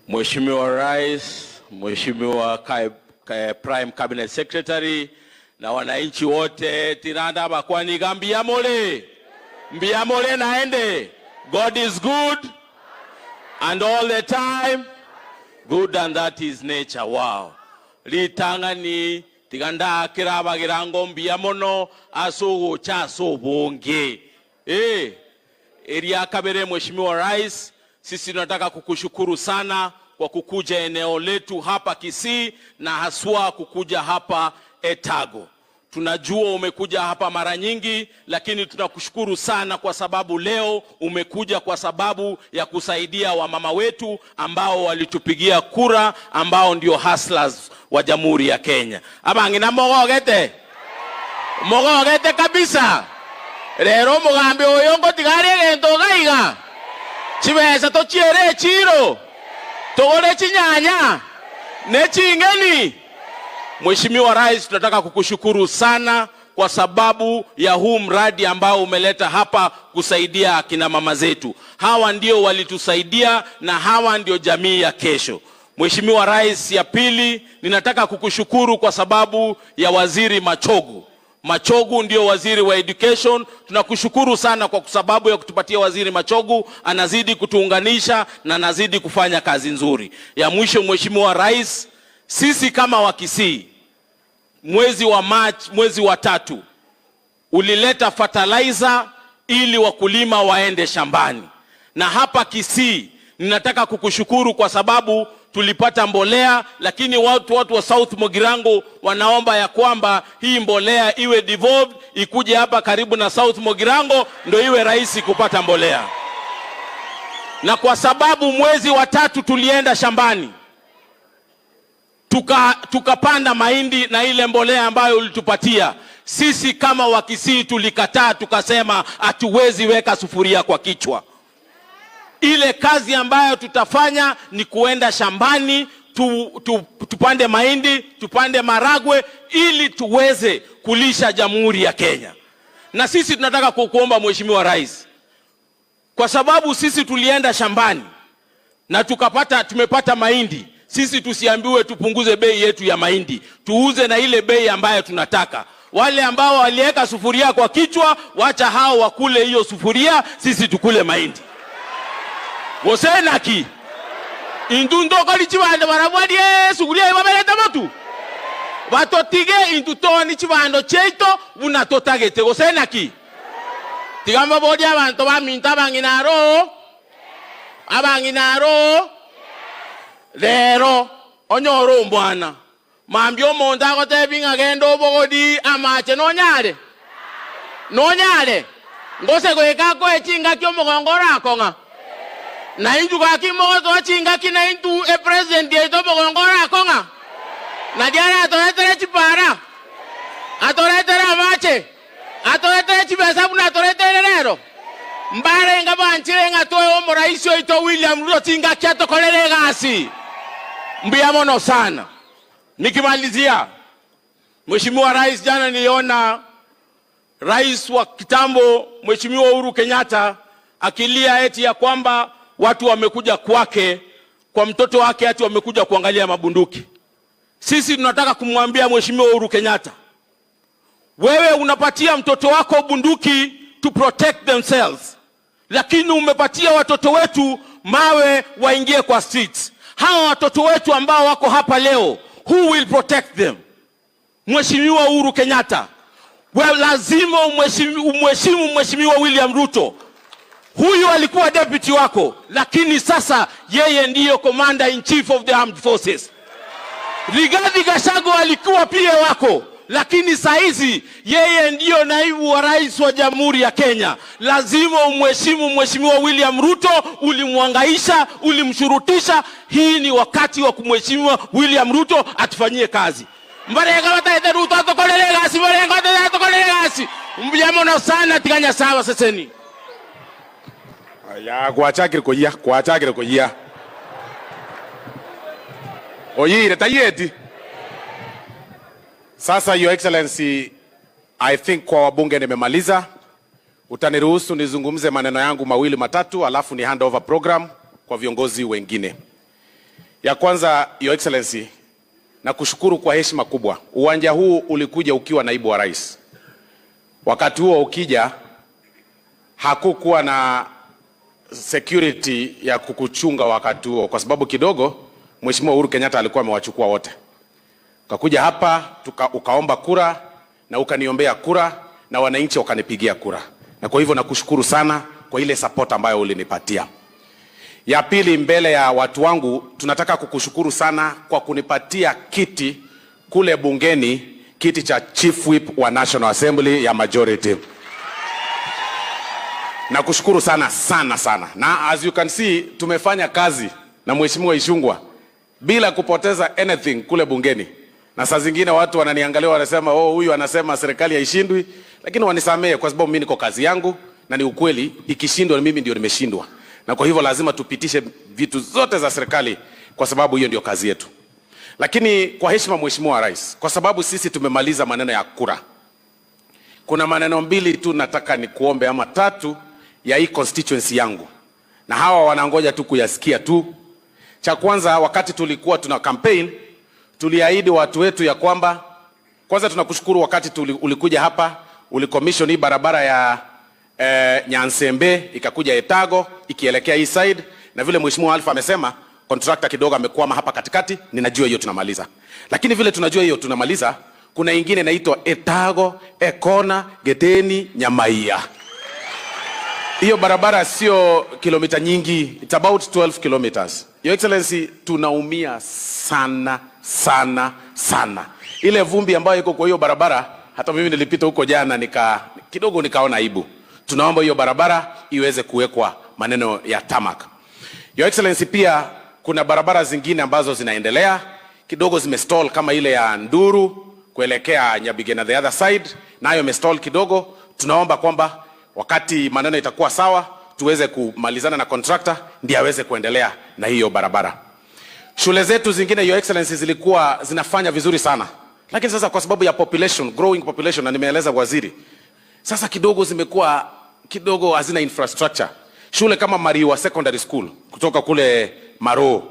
Mheshimiwa Rais, Mheshimiwa Prime Cabinet Secretary na wananchi wote tinanda bakwani gambia mole naende. God is good and all the time good, and that is nature. Wow. Litangani tiganda kiraba girango mbia mono aso chaso bonge. Eria kabere Mheshimiwa Rais, sisi tunataka kukushukuru sana kwa kukuja eneo letu hapa Kisii na haswa kukuja hapa Etago. Tunajua umekuja hapa mara nyingi, lakini tunakushukuru sana kwa sababu leo umekuja kwa sababu ya kusaidia wamama wetu ambao walitupigia kura, ambao ndio hustlers wa Jamhuri ya Kenya. Abangina mogogete kabisa. Rero mugambe oyongo tigare gento gaiga. Chibesa to chiere chiro. Togole chinyanya. Ne chingeni. Mheshimiwa Rais, tunataka kukushukuru sana kwa sababu ya huu mradi ambao umeleta hapa kusaidia akina mama zetu. Hawa ndio walitusaidia na hawa ndio jamii ya kesho. Mheshimiwa Rais, ya pili, ninataka kukushukuru kwa sababu ya Waziri Machogu ndio waziri wa education. Tunakushukuru sana kwa sababu ya kutupatia Waziri Machogu, anazidi kutuunganisha na anazidi kufanya kazi nzuri. Ya mwisho Mheshimiwa Rais, sisi kama wa Kisii, mwezi wa March, mwezi wa 3, ulileta fertilizer ili wakulima waende shambani. Na hapa Kisii ninataka kukushukuru kwa sababu tulipata mbolea, lakini watu wa South Mugirango wanaomba ya kwamba hii mbolea iwe devolved, ikuje hapa karibu na South Mugirango ndio iwe rahisi kupata mbolea. Na kwa sababu mwezi wa 3 tulienda shambani, tukapanda mahindi na ile mbolea ambayo ulitupatia, sisi kama wa Kisii tulikataa, tukasema hatuwezi weka sufuria kwa kichwa. Ile kazi ambayo tutafanya ni kuenda shambani, tupande mahindi, tupande maragwe ili tuweze kulisha Jamhuri ya Kenya. Na sisi tunataka kukuomba Mheshimiwa Rais, kwa sababu sisi tulienda shambani na tumepata mahindi, sisi tusiambiwe tupunguze bei yetu ya mahindi, tuuze na ile bei ambayo tunataka. Wale ambao waliweka sufuria kwa kichwa, wacha hao wakule hiyo sufuria, sisi tukule mahindi. Gosenaki indundo kali chibando barabwadi sugulia ibabeleta matu batotige indutoni chibando cheito bunatotagete. Gosenaki tigamba bodi abantu baminta abanginaro lero onyoro mbwana mambyo monda ko tebinga gendo bogodi amache nonyale ngose ko ekako echinga kyo mogongora akonga na indu ka kimoto chinga kina indu president yeto bogongora akonga na diara atoretere chipara atoretere amache atoretere chibesa buna atoretere lero mbare nga banchire nga toyo omuraisi oito William Ruto chinga kyato kolele gasi mbia mono sana. Nikimalizia, Mheshimiwa Rais, jana niliona Rais wa kitambo Mheshimiwa Uhuru Kenyatta akilia eti ya kwamba watu wamekuja kwake, kwa mtoto wake ati wamekuja kuangalia mabunduki. Sisi tunataka kumwambia Mheshimiwa Uhuru Kenyatta, wewe unapatia mtoto wako bunduki to protect themselves, lakini umepatia watoto wetu mawe waingie kwa streets. Hawa watoto wetu ambao wako hapa leo, who will protect them? Mheshimiwa Uhuru Kenyatta, wewe lazima umheshimu Mheshimiwa William Ruto. Huyu alikuwa deputy wako, lakini sasa yeye ndiyo commander in chief of the armed forces. Rigathi Gachagua alikuwa pia wako, lakini saizi yeye ndiyo naibu wa rais wa Jamhuri ya Kenya. Lazima umheshimu Mheshimiwa William Ruto. Ulimwangaisha, ulimshurutisha. Hii ni wakati wa kumheshimiwa William Ruto atufanyie kazi. Mbarenga wataete Ruto atokolele gasi, mbarenga wataete atokolele gasi. Mbiamono sana tiganya sawa saseni. Ya kuachakire koyia. Oyi retayeti. Sasa Your Excellency, I think kwa wabunge nimemaliza. Utaniruhusu nizungumze maneno yangu mawili matatu alafu ni hand over program kwa viongozi wengine. Ya kwanza, Your Excellency, na kushukuru kwa heshima kubwa. Uwanja huu ulikuja ukiwa naibu wa rais. Wakati huo ukija hakukuwa na security ya kukuchunga wakati huo, kwa sababu kidogo Mheshimiwa Uhuru Kenyatta alikuwa amewachukua wote. Ukakuja hapa ukaomba kura na ukaniombea kura na wananchi wakanipigia kura. Na kwa hivyo nakushukuru sana kwa ile support ambayo ulinipatia. Ya pili, mbele ya watu wangu tunataka kukushukuru sana kwa kunipatia kiti kule bungeni, kiti cha Chief Whip wa National Assembly ya majority. Nakushukuru sana sana sana. Na as you can see tumefanya kazi na Mheshimiwa Ishungwa bila kupoteza anything kule bungeni. Na saa zingine watu wananiangalia wanasema huyu anasema serikali haishindwi, lakini wanisamehe kwa sababu mimi niko kazi yangu na ni ukweli, ikishindwa mimi ndio nimeshindwa. Na kwa hivyo lazima tupitishe vitu zote za serikali kwa sababu hiyo ndio kazi yetu. Lakini kwa heshima Mheshimiwa Rais, kwa sababu sisi tumemaliza maneno ya kura, kuna maneno mbili tu nataka nikuombe ama tatu ya hii constituency yangu, na hawa wanangoja tu kuyasikia tu. Cha kwanza, wakati tulikuwa tuna campaign tuliahidi watu wetu ya kwamba, kwanza tunakushukuru wakati ulikuja hapa ulicommission hii barabara ya Nyansembe ikakuja Etago ikielekea east side, na vile Mheshimiwa Alpha amesema contractor kidogo amekwama hapa katikati. Ninajua hiyo tunamaliza, lakini vile tunajua hiyo tunamaliza, kuna ingine inaitwa Etago Ekona Geteni Nyamaia. Hiyo barabara sio kilomita nyingi, it's about 12 kilometers. Your Excellency, tunaumia sana sana sana. Ile vumbi ambayo iko kwa hiyo barabara, hata mimi nilipita huko jana kidogo nikaona aibu. Tunaomba hiyo barabara iweze kuwekwa maneno ya tarmac. Your Excellency, pia kuna barabara zingine ambazo zinaendelea kidogo zimestall, kama ile ya Nduru kuelekea Nyabigena the other side, nayo imestall kidogo. Tunaomba kwamba wakati maneno itakuwa sawa tuweze kumalizana na contractor ndiye aweze kuendelea na hiyo barabara. Shule zetu zingine Your Excellency zilikuwa zinafanya vizuri sana, lakini sasa kwa sababu ya population, growing population, na nimeeleza waziri, sasa kidogo zimekuwa kidogo hazina infrastructure. Shule kama Mariwa Secondary School kutoka kule Maro,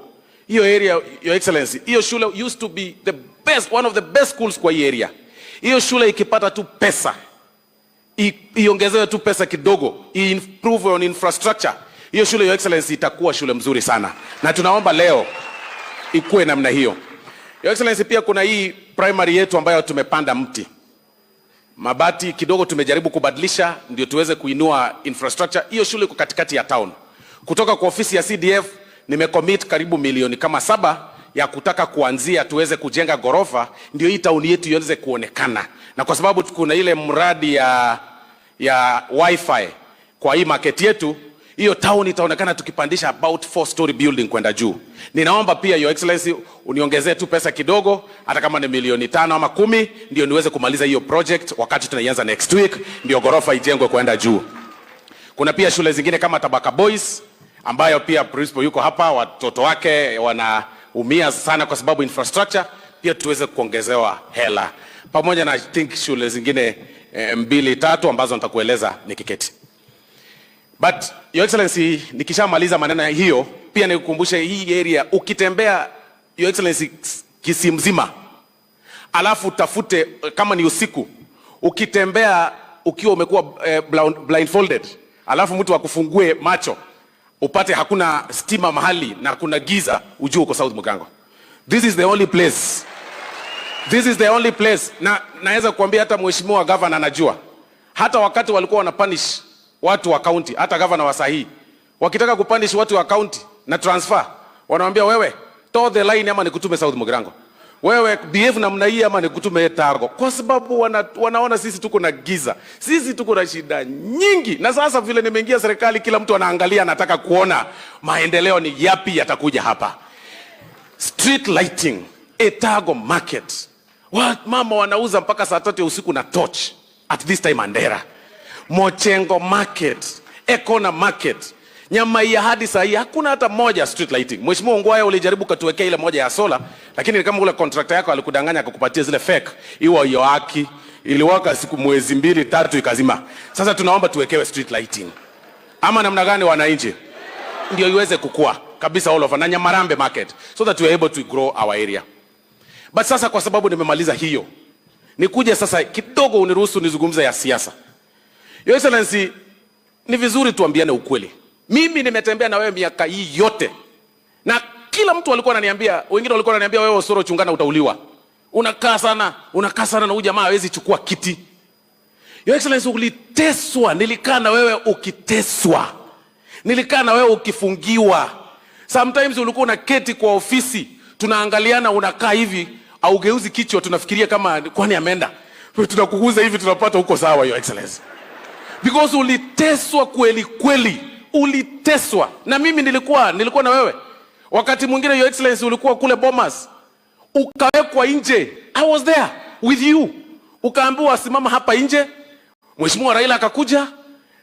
hiyo area Your Excellency, hiyo shule used to be the best, one of the best schools kwa hii area. Hiyo shule ikipata tu pesa, iongezewe tu pesa kidogo, improve on infrastructure, hiyo shule Your Excellency itakuwa shule mzuri sana, na tunaomba leo ikuwe namna hiyo. Your Excellency, pia kuna hii primary yetu ambayo tumepanda mti mabati kidogo, tumejaribu kubadilisha ndio tuweze kuinua infrastructure. Hiyo shule iko katikati ya town. Kutoka kwa ofisi ya CDF nimecommit karibu milioni kama 7 ya kutaka kuanzia tuweze kujenga gorofa ndio hii town yetu iweze kuonekana. Na kwa sababu kuna ile mradi ya wifi kwa hii market yetu, hiyo town itaonekana tukipandisha about 4-story building kwenda juu. Ninaomba pia Your Excellency uniongezee tu pesa kidogo, hata kama ni milioni 5 ama 10, ndio niweze kumaliza hiyo project wakati tunaianza next week, ndio gorofa ijengwe kwenda juu. Kuna pia shule zingine kama Tabaka Boys ambayo pia principal yuko hapa, watoto wake wanaumia sana kwa sababu infrastructure, pia tuweze kuongezewa hela. Pamoja na I think shule zingine 2-3 ambazo nitakueleza nikiketi. But Your Excellency, nikishamaliza maneno hiyo, pia nikukumbushe hii area ukitembea Your Excellency Kisii mzima, alafu tafute kama ni usiku, ukitembea ukiwa umekuwa blindfolded, alafu mtu akufungue macho upate hakuna stima mahali na hakuna giza, ujue uko South Mugirango. This is the only place. This is the only place. Na naweza kuambia hata Mheshimiwa Governor anajua. Hata wakati walikuwa wanapunish watu wa county, hata governor wa sahi, wakitaka kupunish watu wa county na transfer, wanawaambia wewe toe the line ama nikutume South Mugirango. Wewe behave namna hii ama nikutume Etago. Kwa sababu wanaona sisi tuko na giza. Sisi tuko na shida nyingi. Na sasa vile nimeingia serikali, kila mtu anaangalia, anataka kuona maendeleo ni yapi yatakuja hapa. Street lighting, Etago market. Mama wanauza mpaka saa 3 usiku na torch at this time Andera. Mochengo market, Ekona market, Nyamaia hadi saa hii hakuna hata moja street lighting. Mheshimiwa Ngwaya ulijaribu katuwekea ile moja ya sola, lakini kama ule contractor yako alikudanganya kukupatia zile fake, hiyo haki iliwaka siku mwezi 2-3 ikazima. Sasa tunaomba tuwekewe street lighting. Ama namna gani wananchi? Ndio iweze kukua. kabisa all over na Nyamarambe market so that we are able to grow our area. But sasa kwa sababu nimemaliza hiyo, nikuje sasa kidogo uniruhusu nizungumze ya siasa. Your Excellency, ni vizuri tuambiane ukweli. Mimi nimetembea na wewe miaka hii yote. Na kila mtu alikuwa ananiambia, wengine walikuwa wananiambia wewe Osoro chungana utauliwa. Unakaa sana na huyu jamaa hawezi chukua kiti. Your Excellency, uliteswa, nilikaa na wewe ukiteswa. Nilikaa na wewe ukifungiwa. Sometimes ulikuwa unaketi kwa ofisi, tunaangaliana unakaa hivi, au geuzi kichwa tunafikiria kama kwani ameenda. Tunakuguza hivi tunapata huko sawa, Your Excellency. Because uliteswa kweli kweli. Uliteswa. Na mimi nilikuwa na wewe. Wakati mwingine Your Excellency ulikuwa kule Bomas. Ukawekwa nje. I was there with you. Ukaambiwa simama hapa nje. Mheshimiwa Raila akakuja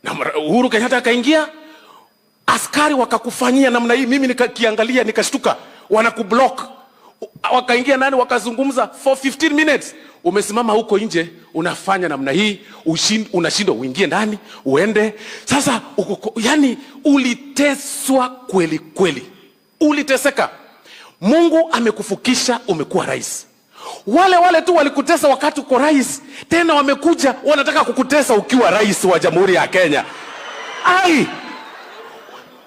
na Uhuru Kenyatta akaingia. Askari wakakufanyia namna hii. Mimi nikiangalia nikashtuka. Wanakublock. Wakaingia nani wakazungumza for 15 minutes. Umesimama huko nje unafanya namna hii, unashindwa uingie ndani, uende. Sasa yani uliteswa kweli kweli. Uliteseka. Mungu amekufukisha, umekuwa rais. Wale tu walikutesa wakati uko rais, tena wamekuja wanataka kukutesa ukiwa rais wa Jamhuri ya Kenya. Ai!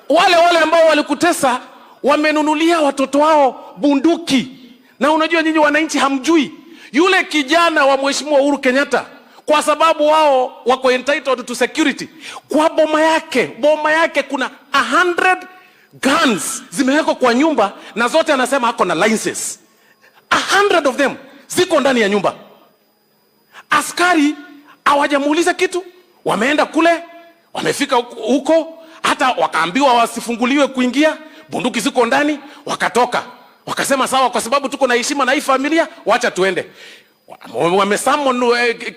Wale ambao walikutesa wamenunulia watoto wao bunduki. Na unajua nyinyi wananchi hamjui. Yule kijana wa Mheshimiwa Uhuru Kenyatta, kwa sababu wao wako entitled to security, kwa boma yake kuna 100 guns zimewekwa kwa nyumba na zote anasema hako na licenses. 100 of them ziko ndani ya nyumba. Askari hawajamuuliza kitu, wameenda kule, wamefika huko, hata wakaambiwa wasifunguliwe kuingia, bunduki ziko ndani, wakatoka. Wakasema sawa, kwa sababu tuko na heshima na hii familia, wacha tuende. Wamesummon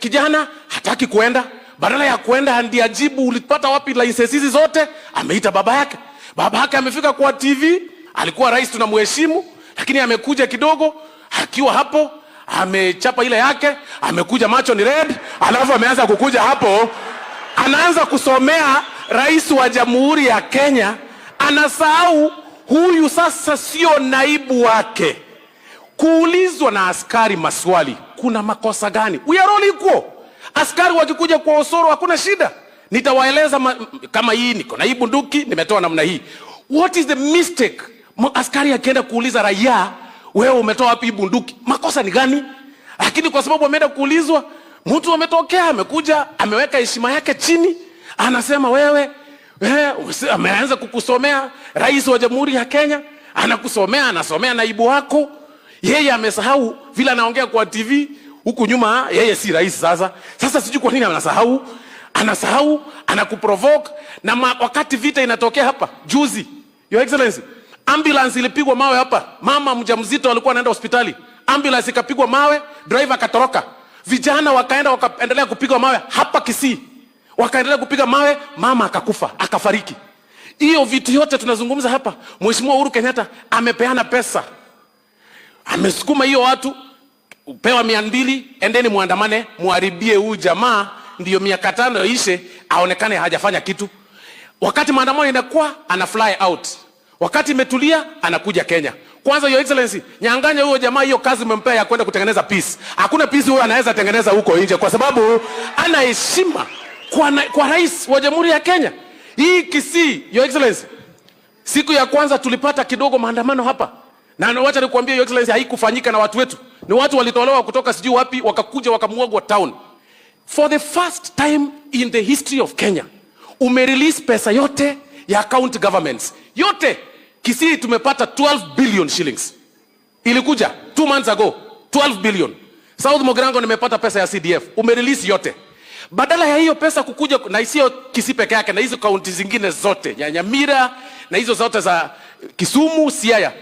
kijana, hataki kuenda. Badala ya kuenda ndiye ajibu ulipata wapi licenses hizi zote, ameita baba yake. Baba yake amefika kwa TV, alikuwa rais tunamheshimu, lakini amekuja kidogo, akiwa hapo, amechapa ile yake, amekuja macho ni red, alafu ameanza kukuja hapo, anaanza kusomea rais wa Jamhuri ya Kenya, anasahau huyu sasa sio naibu wake. Kuulizwa na askari maswali, kuna makosa gani? We are all equal. Askari wakikuja kwa Osoro hakuna shida. Nitawaeleza kama hii niko na hii bunduki nimetoa namna hii. What is the mistake? Askari akienda kuuliza raia, wewe umetoa wapi bunduki? Makosa ni gani? Lakini kwa sababu ameenda kuulizwa, mtu ametokea, amekuja, ameweka heshima yake chini, anasema wewe ameanza kukusomea rais wa Jamhuri ya Kenya, anasomea naibu wako. Yeye amesahau vile anaongea kwa TV, huku nyuma yeye si rais sasa. Sasa sijui kwa nini anasahau, anakuprovoke. Na wakati vita inatokea hapa, juzi, Your Excellency, ambulance ilipigwa mawe hapa. Mama mjamzito alikuwa anaenda hospitali. Ambulance ikapigwa mawe, driver akatoroka. Vijana wakaendelea kupigwa mawe hapa Kisii. Wakaendelea kupiga mawe, mama akakufa, akafariki. Hiyo vitu yote tunazungumza hapa. Mheshimiwa Uhuru Kenyatta amepeana pesa. Amesukuma hiyo watu, upewa 200, endeni muandamane, muharibie huyu jamaa, ndio miaka 5 ishe, aonekane hajafanya kitu. Wakati maandamano inakuwa, ana fly out. Wakati imetulia, anakuja Kenya. Kwanza Your Excellency, nyanganya huyo jamaa hiyo kazi umempea ya kwenda kutengeneza peace. Hakuna peace huyo anaweza tengeneza huko nje kwa sababu ana heshima kwa rais wa Jamhuri ya Kenya. Hii Kisii, Your Excellency, siku ya kwanza tulipata kidogo maandamano hapa. Na wacha nikwambie Your Excellency, haikufanyika na watu wetu. Ni watu walitolewa kutoka sijui wapi, wakakuja wakamwagwa town. For the first time in the history of Kenya, umerelease pesa yote ya county governments. Yote. Kisii tumepata 12 billion shillings. Ilikuja 2 months ago, 12 billion. South Mugirango nimepata pesa ya CDF. Umerelease yote. Badala ya hiyo pesa kukuja, na sio Kisii peke yake, na hizo kaunti zingine zote, Nyamira na hizo zote za Kisumu, Siaya,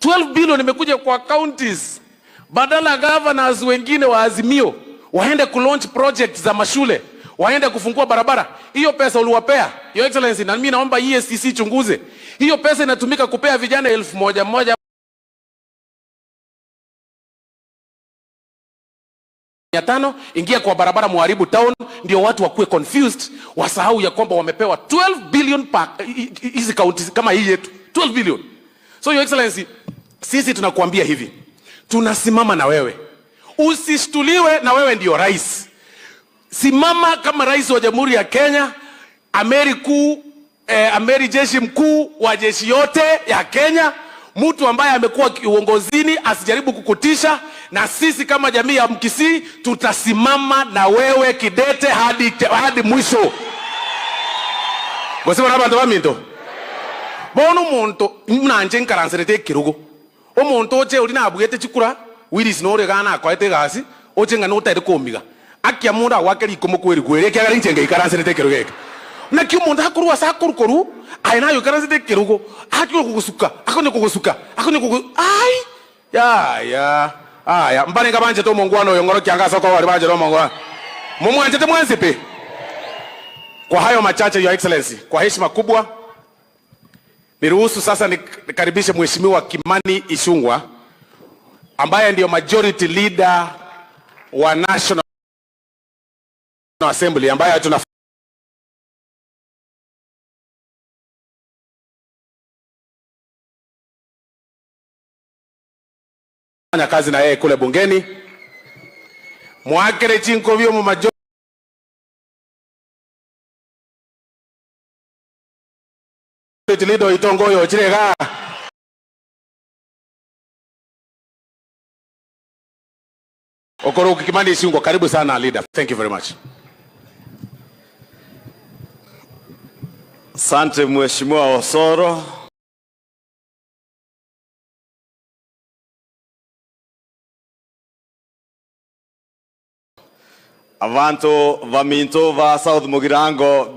12 billion imekuja kwa counties. Badala governors wengine wa Azimio waende kulaunch projects za mashule, waende kufungua barabara, hiyo pesa uliwapea Your Excellency. Na mimi naomba EACC chunguze hiyo pesa inatumika kupea vijana 1,000 500, ingia kwa barabara muharibu town, ndio watu wakuwe confused, wasahau ya kwamba wamepewa 12 billion hizi counties kama hii yetu 12 billion. So your excellency, sisi tunakuambia hivi, tunasimama na wewe, usishtuliwe na wewe ndio rais. Simama kama rais wa Jamhuri ya Kenya, amiri jeshi mkuu wa jeshi yote ya Kenya, mtu ambaye amekuwa uongozini, asijaribu kukutisha, na sisi kama jamii ya Mkisii tutasimama na wewe kidete hadi mwisho. Gosema nabantu baminto. Bono muntu mnanje nkaransirete kirugo. Omuntu oche uri nabwete chikura, wiris no regana akwete gasi, oche ngano utari komiga. Akia munda wakeri komokweri kwere kya garinche ngai karansirete kirugeka. Na kyo munda hakuru asa kurukuru, aina yo karansirete kirugo. Akyo kugusuka, akonye kugusuka, akonye kugu. Ai! Ya. Aya, mbane kabanje to mongwano yongoro kyangasa kwa wali banje to mongwa. Mumwanje te mwanzipe. Kwa hayo machache, your excellency, kwa heshima kubwa, niruhusu sasa nikaribishe Mheshimiwa Kimani Ichung'wah ambaye ndio majority leader wa National Assembly ambaye tunafanya kazi na yeye kule bungeni. Mwakere chinko vyo mu majority leader itongoyo chirega. Okoro Kimani Ichung'wah, karibu sana leader. Thank you very much. Asante Mheshimiwa Osoro. Avanto vaminto va South Mugirango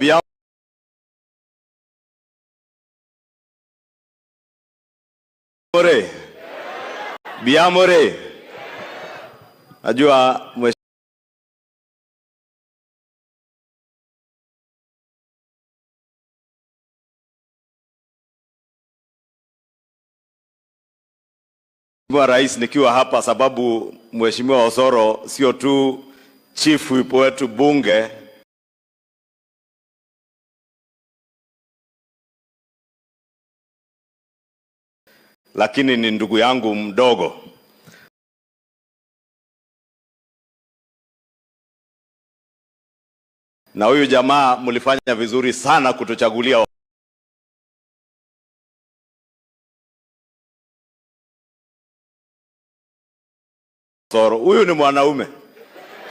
Biamore. Najua Mheshimiwa Rais, nikiwa hapa sababu Mheshimiwa Osoro sio tu chief whip wetu bunge, lakini ni ndugu yangu mdogo. Na huyu jamaa mlifanya vizuri sana kutuchagulia Osoro. Huyu ni mwanaume.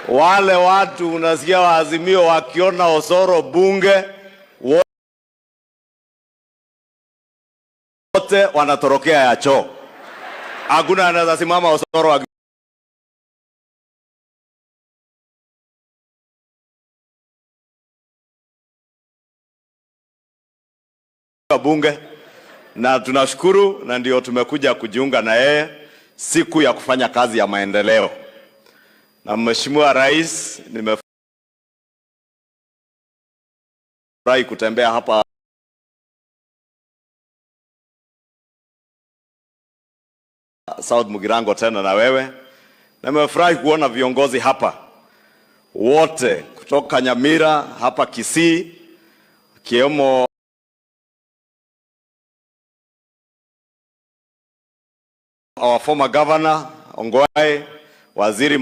Wale watu unasikia wa Azimio wakiona Osoro bunge, wote wanatorokea ya choo. Hakuna anaweza simama Osoro bunge, na tunashukuru, na ndio tumekuja kujiunga na yeye siku ya kufanya kazi ya maendeleo. Na Mheshimiwa Rais, nimefurahi kutembea hapa South Mugirango tena na wewe, na nimefurahi kuona viongozi hapa wote kutoka Nyamira hapa Kisii, kiwemo our former governor Ongwae, waziri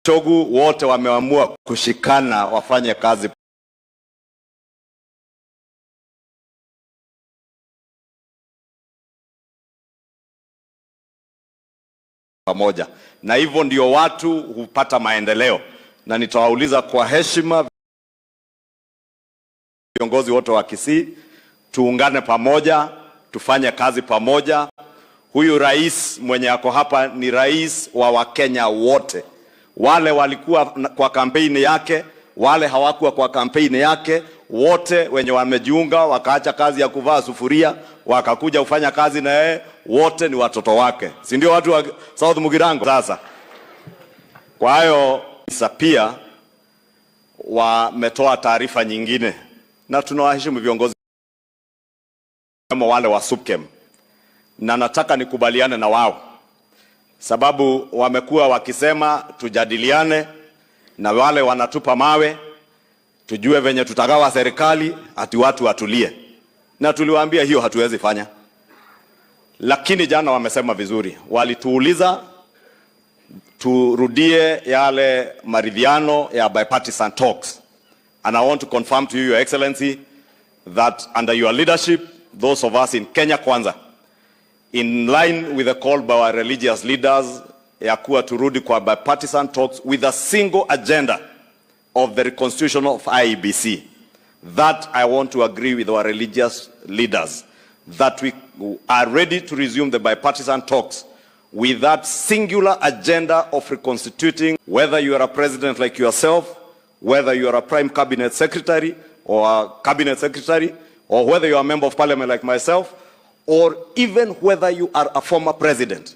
Chogu, wote wameamua kushikana wafanye kazi pamoja, na hivyo ndio watu hupata maendeleo. Na nitawauliza kwa heshima viongozi wote wa Kisii, tuungane pamoja, tufanye kazi pamoja. Huyu rais mwenye ako hapa ni rais wa Wakenya wote. Wale walikuwa kwa kampeni yake, wale hawakuwa kwa kampeni yake, wote wenye wamejiunga wakaacha kazi ya kuvaa sufuria wakakuja kufanya kazi na yeye, wote ni watoto wake. Si ndio watu wa South Mugirango sasa? Kwa hiyo pia wametoa taarifa nyingine, na tunawaheshimu viongozi kama wale wa SUPKEM, na nataka nikubaliane na wao sababu wamekuwa wakisema tujadiliane, na wale wanatupa mawe tujue venye tutagawa serikali, ati watu watulie. Na tuliwaambia hiyo hatuwezi fanya. Lakini jana wamesema vizuri. Walituuliza turudie yale maridhiano ya bipartisan talks. And I want to confirm to you, Your Excellency, that under your leadership, those of us in Kenya Kwanza, in line with the call by our religious leaders, ya kuwa turudi kwa bipartisan talks with a single agenda of the reconstitution of IEBC. That I want to agree with our religious leaders, that we are ready to resume the bipartisan talks with that singular agenda of reconstituting, whether you are a president like yourself, whether you are a prime cabinet secretary or a cabinet secretary, or whether you are a member of parliament like myself, or even whether you are a former president.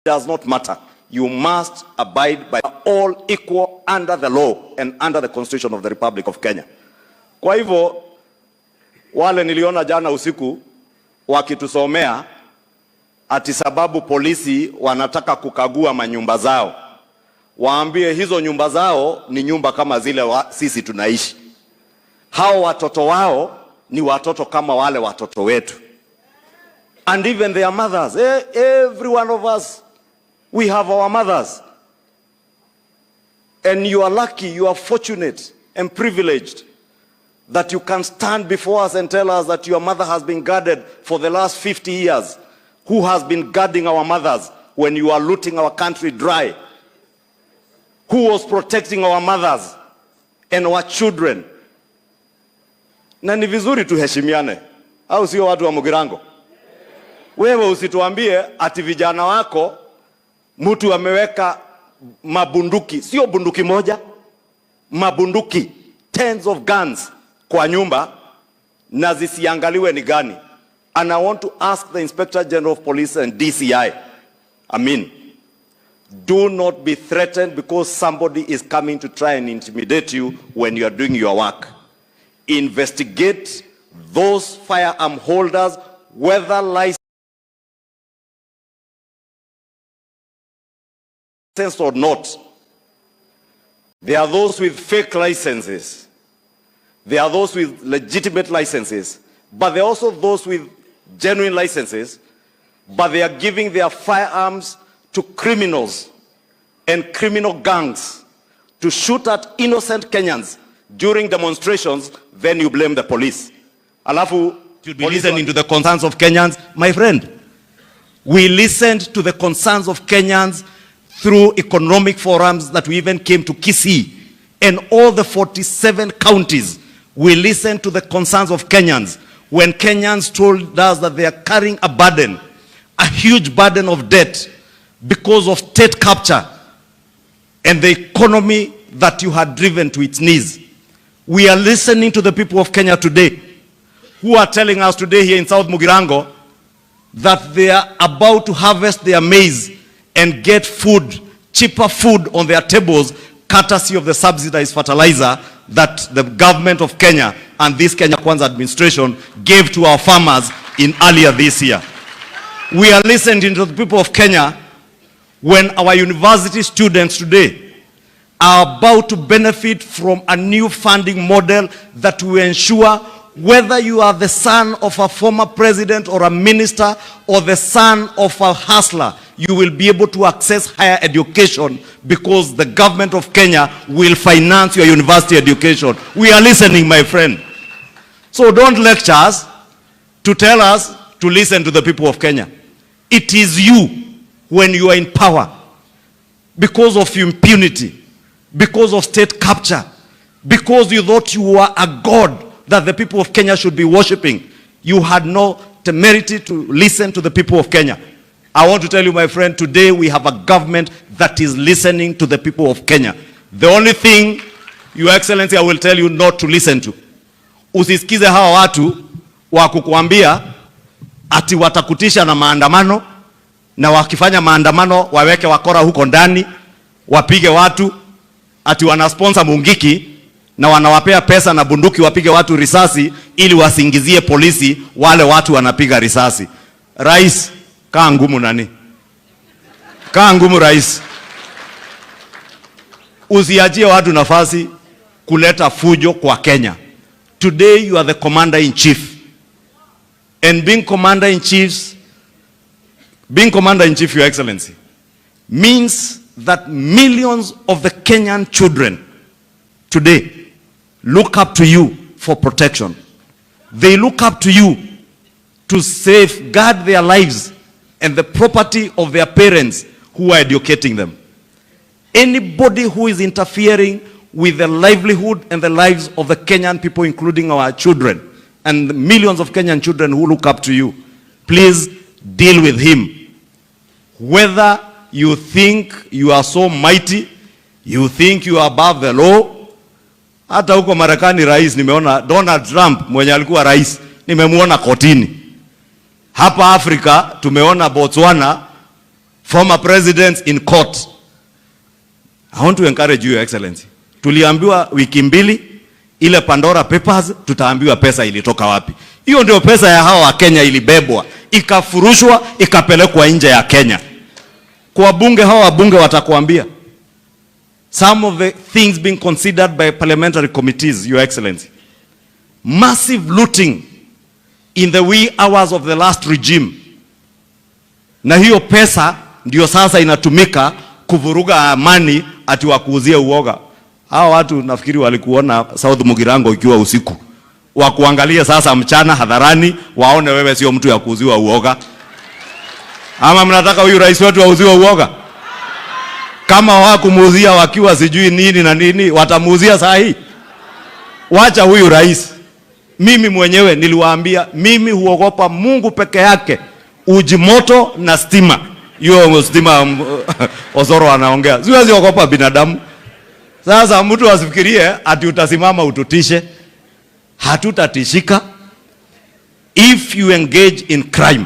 Does not matter. You must abide by all equal under the law and under the Constitution of the Republic of Kenya. Kwa hivyo, wale niliona jana usiku wakitusomea ati sababu polisi wanataka kukagua manyumba zao. Waambie hizo nyumba zao ni nyumba kama zile sisi tunaishi. Hao watoto wao ni watoto kama wale watoto wetu. And even their mothers, every one of us, we have our mothers. And you are lucky, you are fortunate and privileged that you can stand before us and tell us that your mother has been guarded for the last 50 years. Who has been guarding our mothers when you are looting our country dry? Who was protecting our mothers and our children? Na ni vizuri tuheshimiane. Au sio watu wa Mugirango? Wewe usituambie ati vijana wako mtu ameweka mabunduki, sio bunduki moja, mabunduki, tens of guns kwa nyumba na zisiangaliwe ni gani. And I want to ask the Inspector General of Police and DCI, do not be threatened because somebody is coming to try and intimidate you when you are doing your work. Investigate those firearm holders, whether licensed or not. There are those with fake licenses. There are those with legitimate licenses. But there are also those with genuine licenses. But they are giving their firearms to criminals and criminal gangs to shoot at innocent Kenyans during demonstrations. Then you blame the police. Alafu, should be listening to the concerns of Kenyans. My friend, we listened to the concerns of Kenyans through economic forums that we even came to Kisii. And all the 47 counties, we listened to the concerns of Kenyans when Kenyans told us that they are carrying a burden, a huge burden of debt because of state capture and the economy that you had driven to its knees. We are listening to the people of Kenya today who are telling us today here in South Mugirango that they are about to harvest their maize and get food, cheaper food on their tables, courtesy of the subsidized fertilizer that the government of Kenya and this Kenya Kwanza administration gave to our farmers in earlier this year. We are listening to the people of Kenya when our university students today are about to benefit from a new funding model that will ensure whether you are the son of a former president or a minister or the son of a hustler, you will be able to access higher education because the government of Kenya will finance your university education. We are listening, my friend. So don't lecture us to tell us to listen to the people of Kenya. It is you, when you are in power, because of impunity, because of state capture, because you thought you were a god that the people of Kenya should be worshipping, you had no temerity to listen to the people of Kenya. I want to tell you, my friend, today we have a government that is listening to the people of Kenya. The only thing, Your Excellency, I will tell you not to listen to. Usisikize hawa watu wa kukuambia ati watakutisha na maandamano, na wakifanya maandamano waweke wakora huko ndani, wapige watu. ati wanasponsor Mungiki na wanawapea pesa na bunduki wapige watu risasi ili wasingizie polisi wale watu wanapiga risasi. Rais, kaa ngumu nani? Kaa ngumu rais. Usiachie watu nafasi kuleta fujo kwa Kenya. Today you are the commander in chief. And being commander in chief, Your Excellency, means that millions of the Kenyan children today look up to you for protection. They look up to you to safeguard their lives and the property of their parents who are educating them. Anybody who is interfering with the livelihood and the lives of the Kenyan people, including our children and the millions of Kenyan children who look up to you, please deal with him. Whether you think you are so mighty, you think you are above the law. Hata huko Marekani rais, nimeona Donald Trump mwenye alikuwa rais, nimemuona kotini. Hapa Afrika tumeona Botswana former presidents in court. I want to encourage you, Your Excellency. Tuliambiwa wiki mbili ile Pandora Papers, tutaambiwa pesa ilitoka wapi. Hiyo ndio pesa ya hawa wa Kenya ilibebwa, ikafurushwa, ikapelekwa nje ya Kenya. Kwa bunge, hawa wabunge watakuambia some of the things being considered by parliamentary committees, Your Excellency. Massive looting in the wee hours of the last regime. Na hiyo pesa ndio sasa inatumika kuvuruga amani ati wakuuzie uoga. Hawa watu nafikiri walikuona South Mugirango ikiwa usiku. Wakuangalia sasa mchana hadharani waone wewe sio mtu ya kuuziwa uoga. Ama mnataka huyu rais wetu auziwe uoga? Kama hawakumuuzia wakiwa sijui nini na nini, watamuuzia saa hii? Wacha huyu rais. Mimi mwenyewe niliwaambia, mimi huogopa Mungu peke yake, uji moto na stima. Hiyo stima Osoro anaongea. Siwezi ogopa binadamu. Sasa mtu asifikirie ati utasimama ututishe. Hatutatishika. If you engage in crime,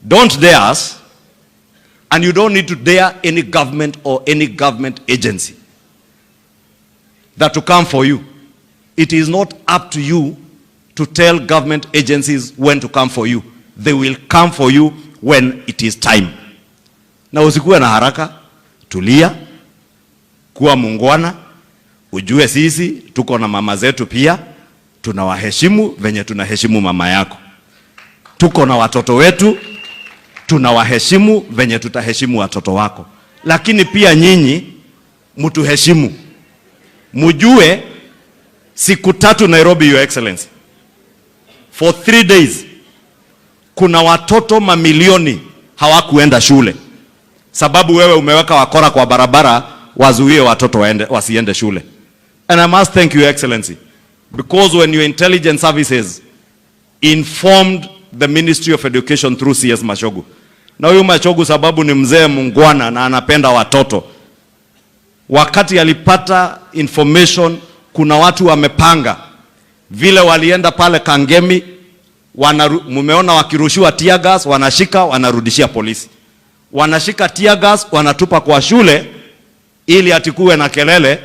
don't dare us, and you don't need to dare any government or any government agency that to come for you. It is not up to you to tell government agencies when to come for you. They will come for you when it is time. Na usikuwe na haraka, tulia, kuwa muungwana, ujue sisi tuko na mama zetu pia, tunawaheshimu venye tunaheshimu mama yako. Tuko na watoto wetu, tunawaheshimu venye tutaheshimu watoto wako. Lakini pia nyinyi mtuheshimu. Mujue siku 3 Nairobi, Your Excellency. For 3 days kuna watoto mamilioni hawakuenda shule. Sababu wewe umeweka wakora kwa barabara wazuie watoto wasiende shule. And I must thank you, Your Excellency, because when your intelligence services informed the Ministry of Education through CS Machogu. Na huyu Machogu sababu ni mzee mungwana na anapenda watoto. Wakati alipata information kuna watu wamepanga vile walienda pale Kangemi, mumeona wakirushiwa tear gas, wanashika wanarudishia polisi. Wanashika tear gas wanatupa kwa shule ili atikuwe na kelele.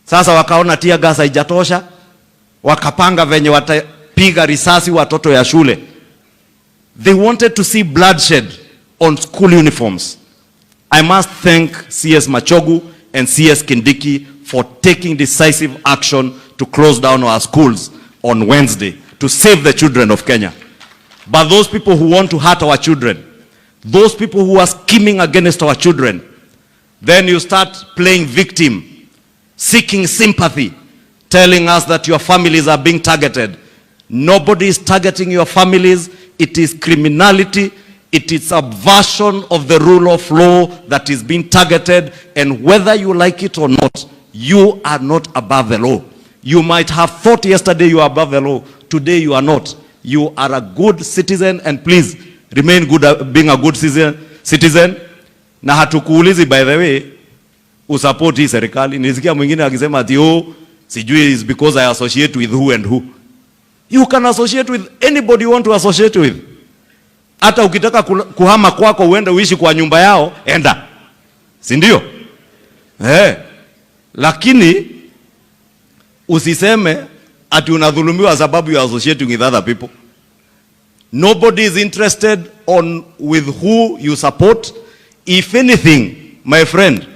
Sasa wakaona tear gas haijatosha, wakapanga venye watapiga risasi watoto ya shule. They wanted to see bloodshed on school uniforms. I must thank CS Machogu and CS Kindiki for taking decisive action to close down our schools on Wednesday to save the children of Kenya. But those people who want to hurt our children, those people who are scheming against our children, then you start playing victim, seeking sympathy, telling us that your families are being targeted. Nobody is targeting your families. It is criminality. It is a version of the rule of law that is being targeted, and whether you like it or not, you are not above the law. You might have thought yesterday you are above the law. Today you are not. You are a good citizen, and please remain good, being a good citizen. Na hatukuulizi, by the way, usupport hii serikali. Nilisikia mwingine akisema ati sijui is because I associate with who and who. You can associate with anybody you want to associate with. Hata ukitaka kuhama kwako uende uishi kwa nyumba yao, enda. Si ndio? Lakini usiseme ati unadhulumiwa sababu you are associating with other people. Nobody is interested with who you support. If anything, my friend,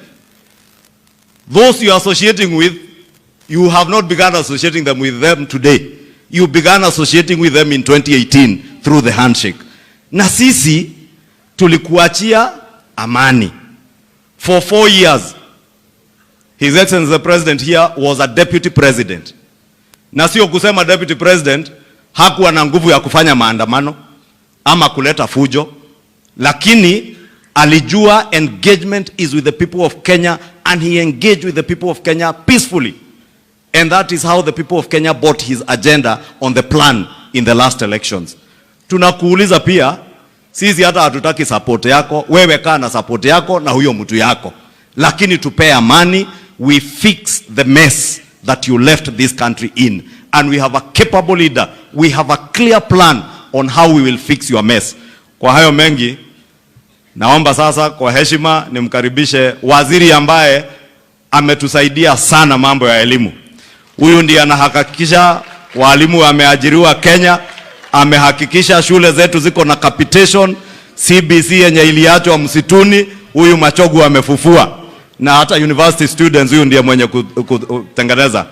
those you are associating with, you have not begun associating them with them today. You began associating with them in 2018 through the handshake. Na sisi tulikuachia amani. For 4 years, His Excellency the President here was a deputy president. Na sio kusema deputy president hakuwa na nguvu ya kufanya maandamano ama kuleta fujo, lakini alijua engagement is with the people of Kenya, and he engaged with the people of Kenya peacefully. And that is how the people of Kenya bought his agenda on the plan in the last elections. Tunakuuliza pia, sisi hata hatutaki support yako, wewe kaa na support yako na huyo mtu yako. Lakini tupe amani, we fix the mess that you left this country in. And we have a capable leader. We have a clear plan on how we will fix your mess. Kwa hayo mengi, naomba sasa kwa heshima nimkaribishe waziri ambaye ametusaidia sana mambo ya elimu. Huyu ndiye anahakikisha walimu wameajiriwa Kenya, amehakikisha shule zetu ziko na capitation, CBC yenye iliachwa msituni, huyu Machogu amefufua. Na hata university students huyu ndiye mwenye kutengeneza.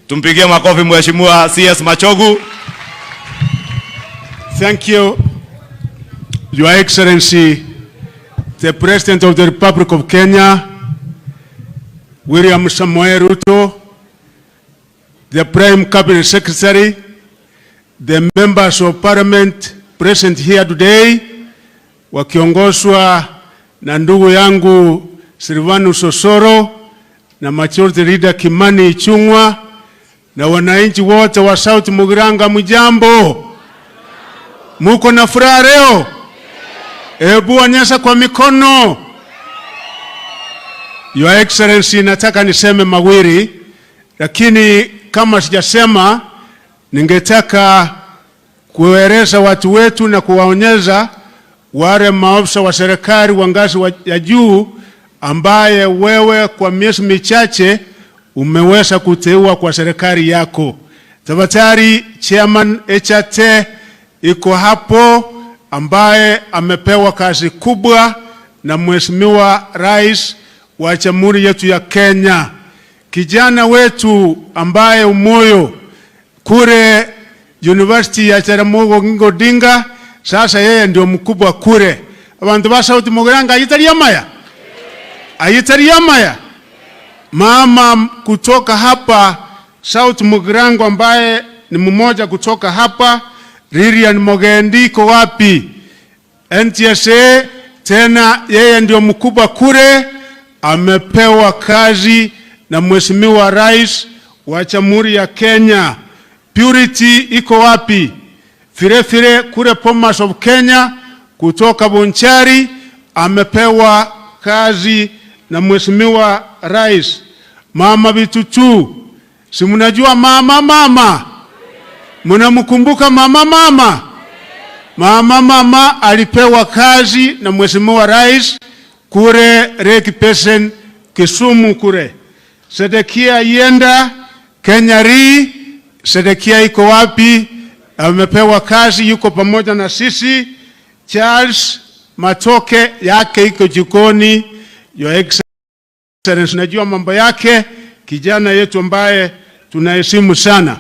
Tumpigie makofi mheshimiwa CS Machogu. Thank you, Your Excellency, the President of the Republic of Kenya, William Samoei Ruto, the Prime Cabinet Secretary, the members of Parliament present here today, wakiongozwa na ndugu yangu Silvanus Osoro na Majority Leader Kimani Ichung'wah, na wananchi wote wa South Mugirango, mjambo? Muko na furaha leo? Hebu onyesha kwa mikono. Your Excellency, nataka niseme mawili, lakini kama sijasema, ningetaka kueleza watu wetu na kuwaonyesha wale maafisa wa serikali wa ngazi ya juu ambaye wewe kwa miezi michache umeweza kuteua kwa serikali yako. Tafadhali Chairman HT iko hapo, ambaye amepewa kazi kubwa na Mheshimiwa Rais wa Jamhuri yetu ya Kenya. Kijana wetu ambaye umoyo kure University ya Jaramogi Oginga Odinga, sasa yeye ndio mkubwa kure. Abantu ba South Mugirango ayitariamaya. Mama kutoka hapa South Mugirango ambaye ni mmoja kutoka hapa, Lilian Mogendi iko wapi? NTSA tena yeye ndio mkubwa kure, amepewa kazi na Mheshimiwa Rais wa Jamhuri ya Kenya. Purity iko wapi? Fire kure Bomas of Kenya kutoka Bonchari amepewa kazi na Mheshimiwa Rais. Mama Bitutu, si mnajua mama? Mnamkumbuka mama? Mama alipewa kazi na Mheshimiwa Rais kure Lake Basin Kisumu kure. Sedekia Yenda Kenyari, Sedekia iko wapi? Amepewa kazi, yuko pamoja na sisi. Charles Matoke yake iko jikoni. Your Excellency, najua mambo yake, kijana yetu ambaye tunaheshimu sana.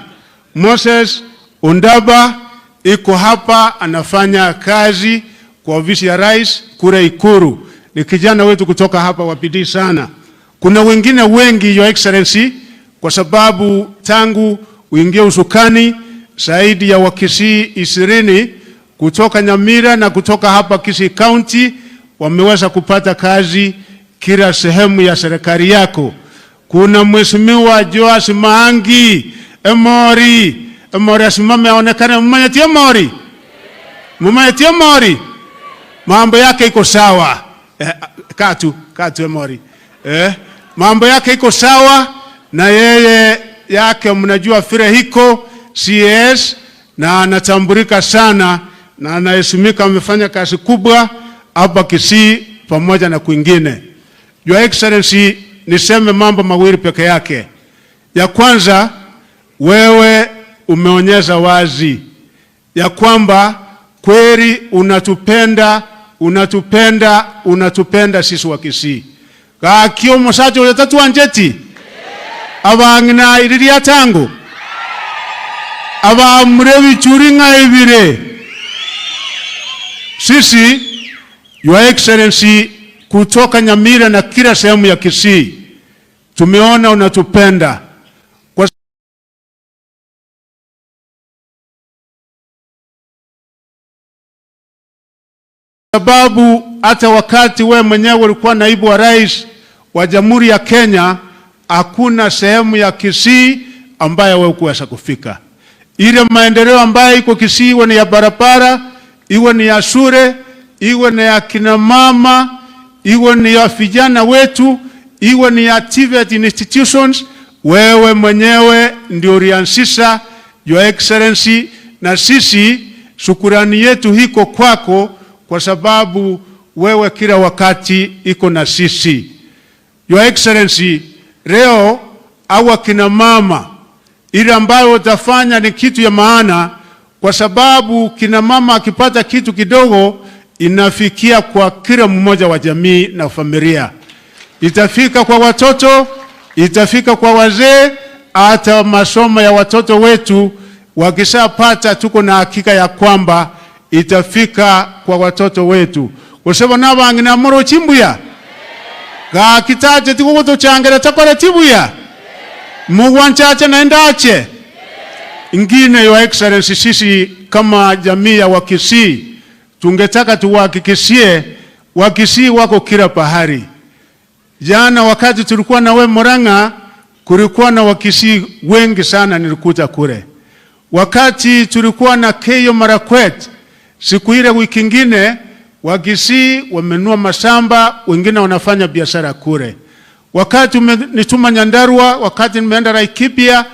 Moses Undaba iko hapa, anafanya kazi kwa ofisi ya Rais kule Ikuru. Ni kijana wetu kutoka hapa wabidii sana. Kuna wengine wengi, Your Excellency, kwa sababu tangu uingie usukani zaidi ya Wakisii 20 kutoka Nyamira na kutoka hapa Kisii County wameweza kupata kazi kila sehemu ya serikali yako. Kuna Mheshimiwa Joas Maangi Emori asimame aonekane. Mmanyatia Emori, mambo yake iko sawa. Katu Emori, mambo yake iko sawa, na yeye yake mnajua vile hiko CS, na anatambulika sana na anaheshimika, amefanya kazi kubwa hapa Kisii pamoja na kwingine. Your Excellency, niseme mambo mawili peke yake. Ya kwanza, wewe umeonyesha wazi ya kwamba kweli unatupenda sisi wa Kisii. Kakio mosacho uletatu anjeti. Abangina iriria tangu. Aba mrewi churinga ibire. Sisi, Your Excellency, kutoka Nyamira na kila sehemu ya Kisii, tumeona unatupenda. Kwa sababu hata wakati we mwenyewe ulikuwa naibu wa rais wa Jamhuri ya Kenya, hakuna sehemu ya Kisii ambayo wewe kuweza kufika. Ile maendeleo ambayo iko Kisii, iwe ni ya barabara, iwe ni ya shule, iwe ni ya kina mama, iwe ni ya vijana wetu, iwe ni ya TVET institutions, wewe mwenyewe ndio ulianzisha, Your Excellency, na sisi shukurani yetu hiko kwako, kwa sababu wewe kila wakati iko na sisi. Your Excellency, leo awa kina mama, ile ambayo utafanya ni kitu ya maana, kwa sababu kina mama akipata kitu kidogo inafikia kwa kila mmoja wa jamii na familia. Itafika kwa watoto, itafika kwa wazee, hata masomo ya watoto wetu wakishapata, tuko na hakika ya kwamba itafika kwa watoto wetu. Kwa sababu nabangina moro chimbuya. Ga kitaje tikugoto changera takora tibuya. Mugwanchache na endache. Ingine, Your Excellency, sisi kama jamii ya Wakisii tungetaka tuwahakikishie Wakisii wako kila pahari. Jana wakati tulikuwa na we Murang'a, kulikuwa na Wakisii wengi sana nilikuta kule. Wakati tulikuwa na Keyo Marakwet, siku ile wiki ingine, Wakisii wamenua mashamba, wengine wanafanya biashara kule. Wakati nituma Nyandarua, wakati nimeenda Laikipia,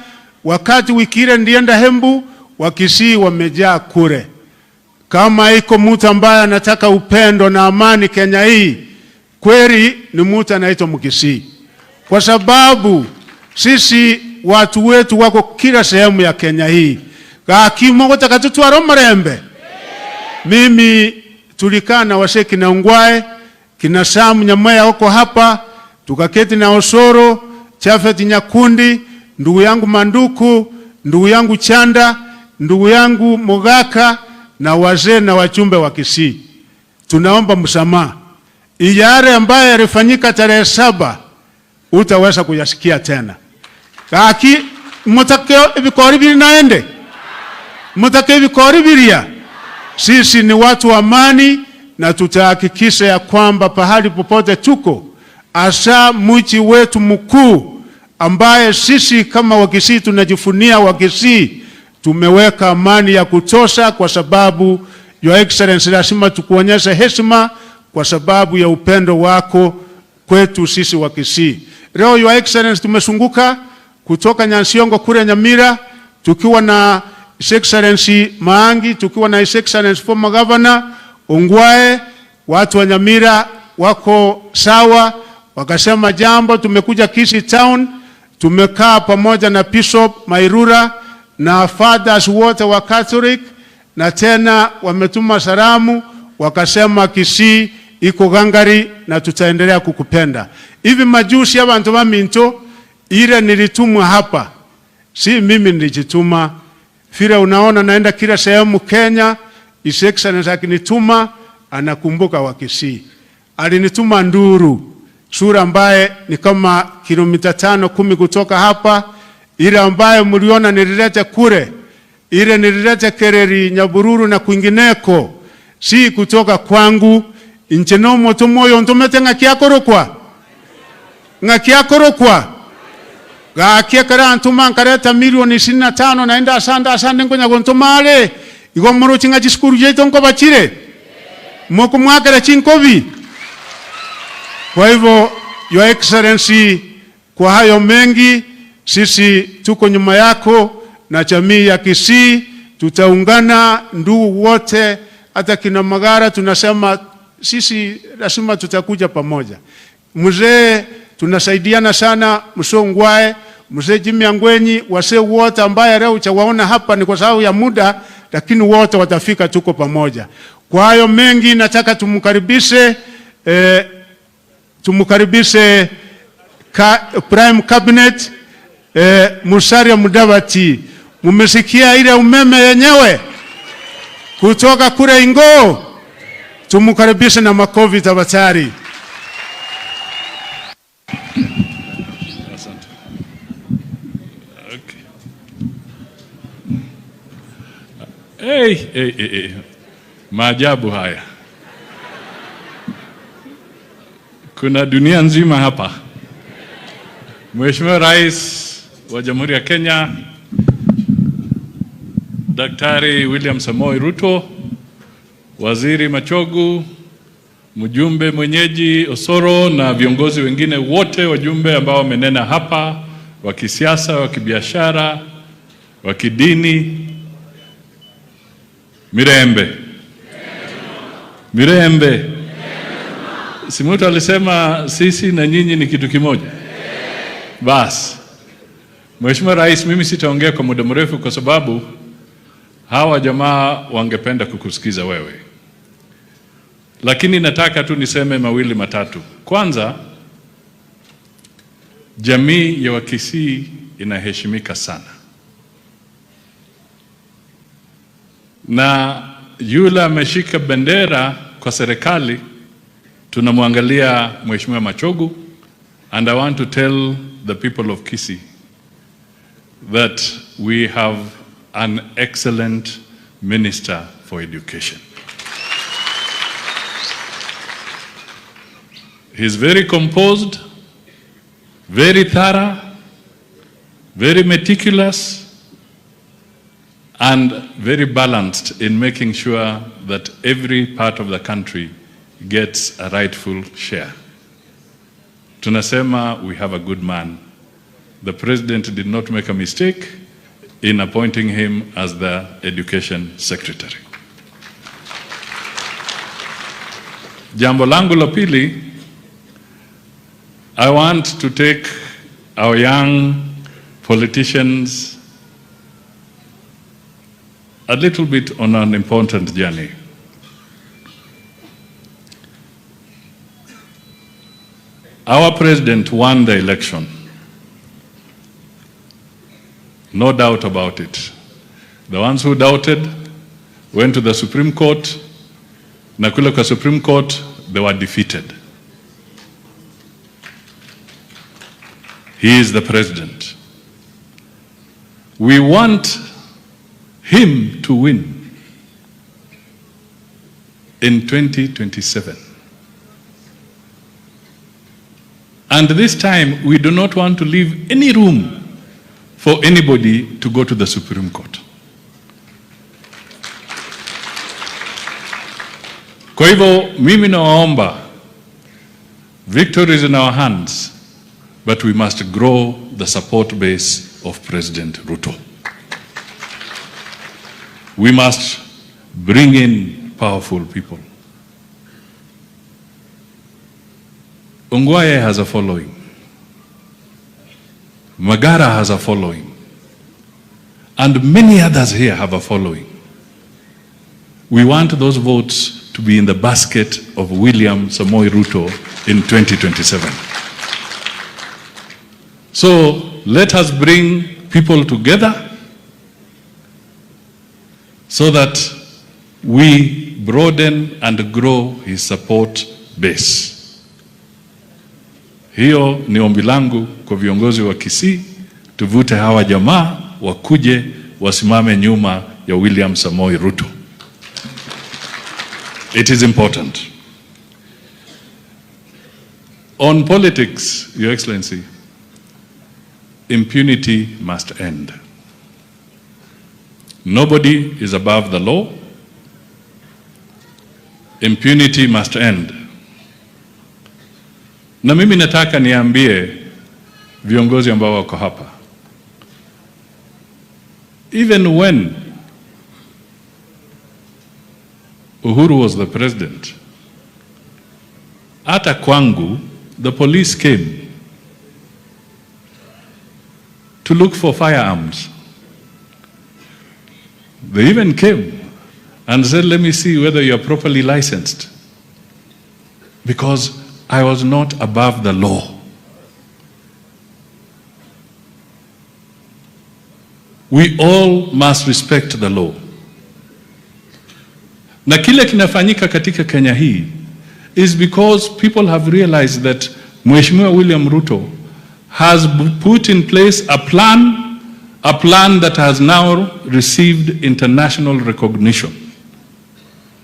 wakati wiki ile ndienda Hembu, Wakisii wamejaa kule. Kama iko mtu ambaye anataka upendo na amani Kenya hii, kweli ni mtu anaitwa Mkisii. Kwa sababu sisi watu wetu wako kila sehemu ya Kenya hii. Kakimo takatutu aromarembe. Mimi tulikaa na wase kina Ungwae, kina Samu Nyamaya huko hapa, tukaketi na Osoro, Chafeti Nyakundi, ndugu yangu Manduku, ndugu yangu Chanda, ndugu yangu Mogaka, na wazee na wachumbe wa Kisii. Tunaomba msamaha. Iyare ambaye yalifanyika tarehe 7 utaweza kuyasikia tena. Kaki mutakeo ibikori biri naende. Mutakeo ibikori biria. Sisi ni watu wa amani, na tutahakikisha ya kwamba pahali popote tuko, asa mji wetu mkuu ambaye sisi kama Wakisii tunajifunia Wakisii, tumeweka amani ya kutosha, kwa sababu Your Excellency, lazima tukuonyeshe heshima kwa sababu ya upendo wako kwetu sisi Wakisii. Leo Your Excellency, tumesunguka kutoka Nyansiongo kule Nyamira, tukiwa na His Excellency Maangi, tukiwa na His Excellency former Governor Ungwae. Watu wa Nyamira wako sawa, wakasema jambo. Tumekuja Kisii town, tumekaa pamoja na Bishop Mairura na fathers wote wa Catholic, na tena wametuma salamu, wakasema Kisii iko gangari na tutaendelea kukupenda. Hivi majuzi abantu wa Minto, ile nilitumwa hapa, si mimi nilijituma. Vile unaona naenda kila sehemu Kenya, His Excellency akinituma anakumbuka Wakisii. Alinituma Nduru, sura ambaye ni kama kilomita 5-10 kutoka hapa, ile ambaye mliona nililete kure, ile nililete Kereri, Nyabururu na kwingineko, si kutoka kwangu. Inchenomo tumoyo ntumete ngakiakorokwa. Gakiakara ntuma nkareta milioni 25 naenda asanda ngonya gontomale. Igomoro chinga chiskuru jeito nko bachire. Moko mwakara chinkobi. Kwa hivyo Your Excellency, kwa hayo mengi sisi tuko nyuma yako, na jamii ya Kisii tutaungana, ndugu wote, hata kina Magara tunasema sisi lazima tutakuja pamoja. Mzee tunasaidiana sana. Msongwae, Mzee Jimmy Angwenyi, wase wote ambaye leo chawaona hapa ni kwa sababu ya muda, lakini wote watafika, tuko pamoja. Kwa hayo mengi nataka tumukaribishe Prime Cabinet Musalia Mudavadi. Mumesikia ile umeme yenyewe kutoka kule Ingo, tumukaribishe na makofi tafadhali. Hey. Maajabu haya. Kuna dunia nzima hapa. Mheshimiwa Rais wa Jamhuri ya Kenya Daktari William Samoei Ruto, Waziri Machogu, mjumbe mwenyeji Osoro na viongozi wengine wote, wajumbe ambao wamenena hapa, wa kisiasa, wa kibiashara, wa kidini. Mirembe. Si mtu alisema sisi na nyinyi ni kitu kimoja? Bas. Mheshimiwa Rais, mimi sitaongea kwa muda mrefu kwa sababu hawa jamaa wangependa kukusikiza wewe. Lakini nataka tu niseme mawili matatu. Kwanza, jamii ya Wakisii inaheshimika sana. Na yule ameshika bendera kwa serikali, tunamwangalia Mheshimiwa Machogu, and I want to tell the people of Kisii that we have an excellent Minister for Education. He's very composed, very thorough, very meticulous, and very balanced in making sure that every part of the country gets a rightful share. Tunasema we have a good man. The President did not make a mistake in appointing him as the Education Secretary. Jambo langu la pili, I want to take our young politicians a little bit on an important journey. Our president won the election. No doubt about it. The ones who doubted went to the Supreme Court. Na kule kwa Supreme Court, they were defeated. He is the president. We want him to win in 2027. And this time, we do not want to leave any room for anybody to go to the Supreme Court. Kwa hivyo, mimi nawaomba, victory is in our hands, but we must grow the support base of President Ruto. We must bring in powerful people. Ongwae has a following. Magara has a following. And many others here have a following. We want those votes to be in the basket of William Samoei Ruto in 2027. So let us bring people together so that we broaden and grow his support base. Hiyo ni ombi langu kwa viongozi wa Kisii, tuvute hawa jamaa wakuje wasimame nyuma ya William Samoei Ruto. It is important. On politics, Your Excellency, impunity must end. Nobody is above the law. Impunity must end. Na mimi nataka niambie viongozi ambao wako hapa. Even when Uhuru was the president, hata kwangu, the police came to look for firearms. They even came and said, let me see whether you're properly licensed. Because I was not above the law. We all must respect the law. Na kile kinafanyika katika Kenya hii is because people have realized that Mheshimiwa William Ruto has put in place a plan that has now received international recognition.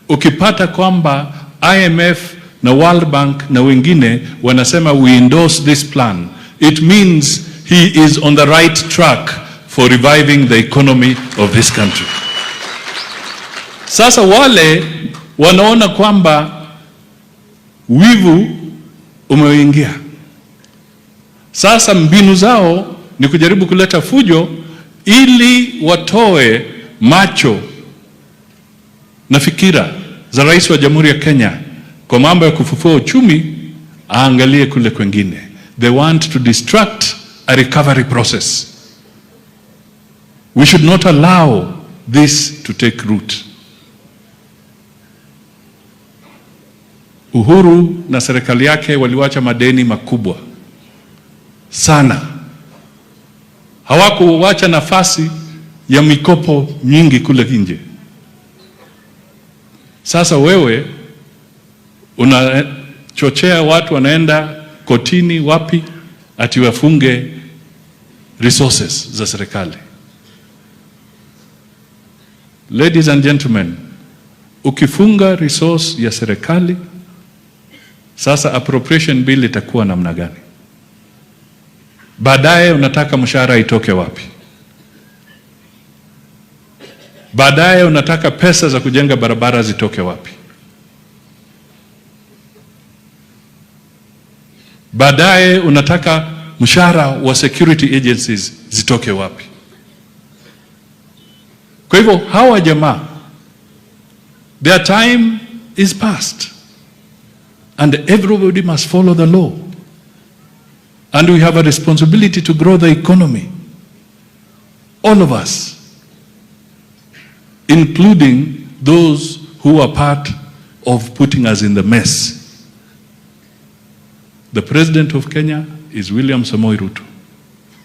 Ukipata kwamba IMF na World Bank na wengine wanasema we endorse this plan, it means he is on the right track for reviving the economy of this country. Sasa wale wanaona kwamba wivu umeingia. Sasa mbinu zao ni kujaribu kuleta fujo ili watoe macho na fikira za Rais wa Jamhuri ya Kenya kwa mambo ya kufufua uchumi, aangalie kule kwengine. They want to distract a recovery process. We should not allow this to take root. Uhuru na serikali yake waliwacha madeni makubwa sana. Hawakuwacha nafasi ya mikopo nyingi kule nje. Sasa wewe unachochea watu wanaenda kotini wapi ati wafunge resources za serikali. Ladies and gentlemen, ukifunga resource ya serikali, sasa appropriation bill itakuwa namna gani? Baadaye unataka mshahara itoke wapi? Baadaye unataka pesa za kujenga barabara zitoke wapi? Baadaye unataka mshahara wa security agencies zitoke wapi? Kwa hivyo hawa jamaa, their time is past and everybody must follow the law. And we have a responsibility to grow the economy. All of us, including those who are part of putting us in the mess. The President of Kenya is William Samoei Ruto.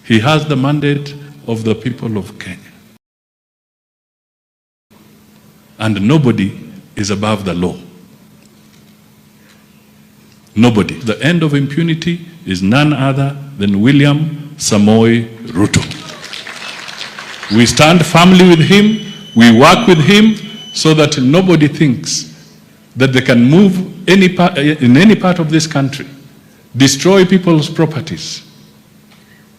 He has the mandate of the people of Kenya. And nobody is above the law. Nobody. The end of impunity is none other than William Samoei Ruto. We stand firmly with him. We work with him so that nobody thinks that they can move in any part of this country, destroy people's properties,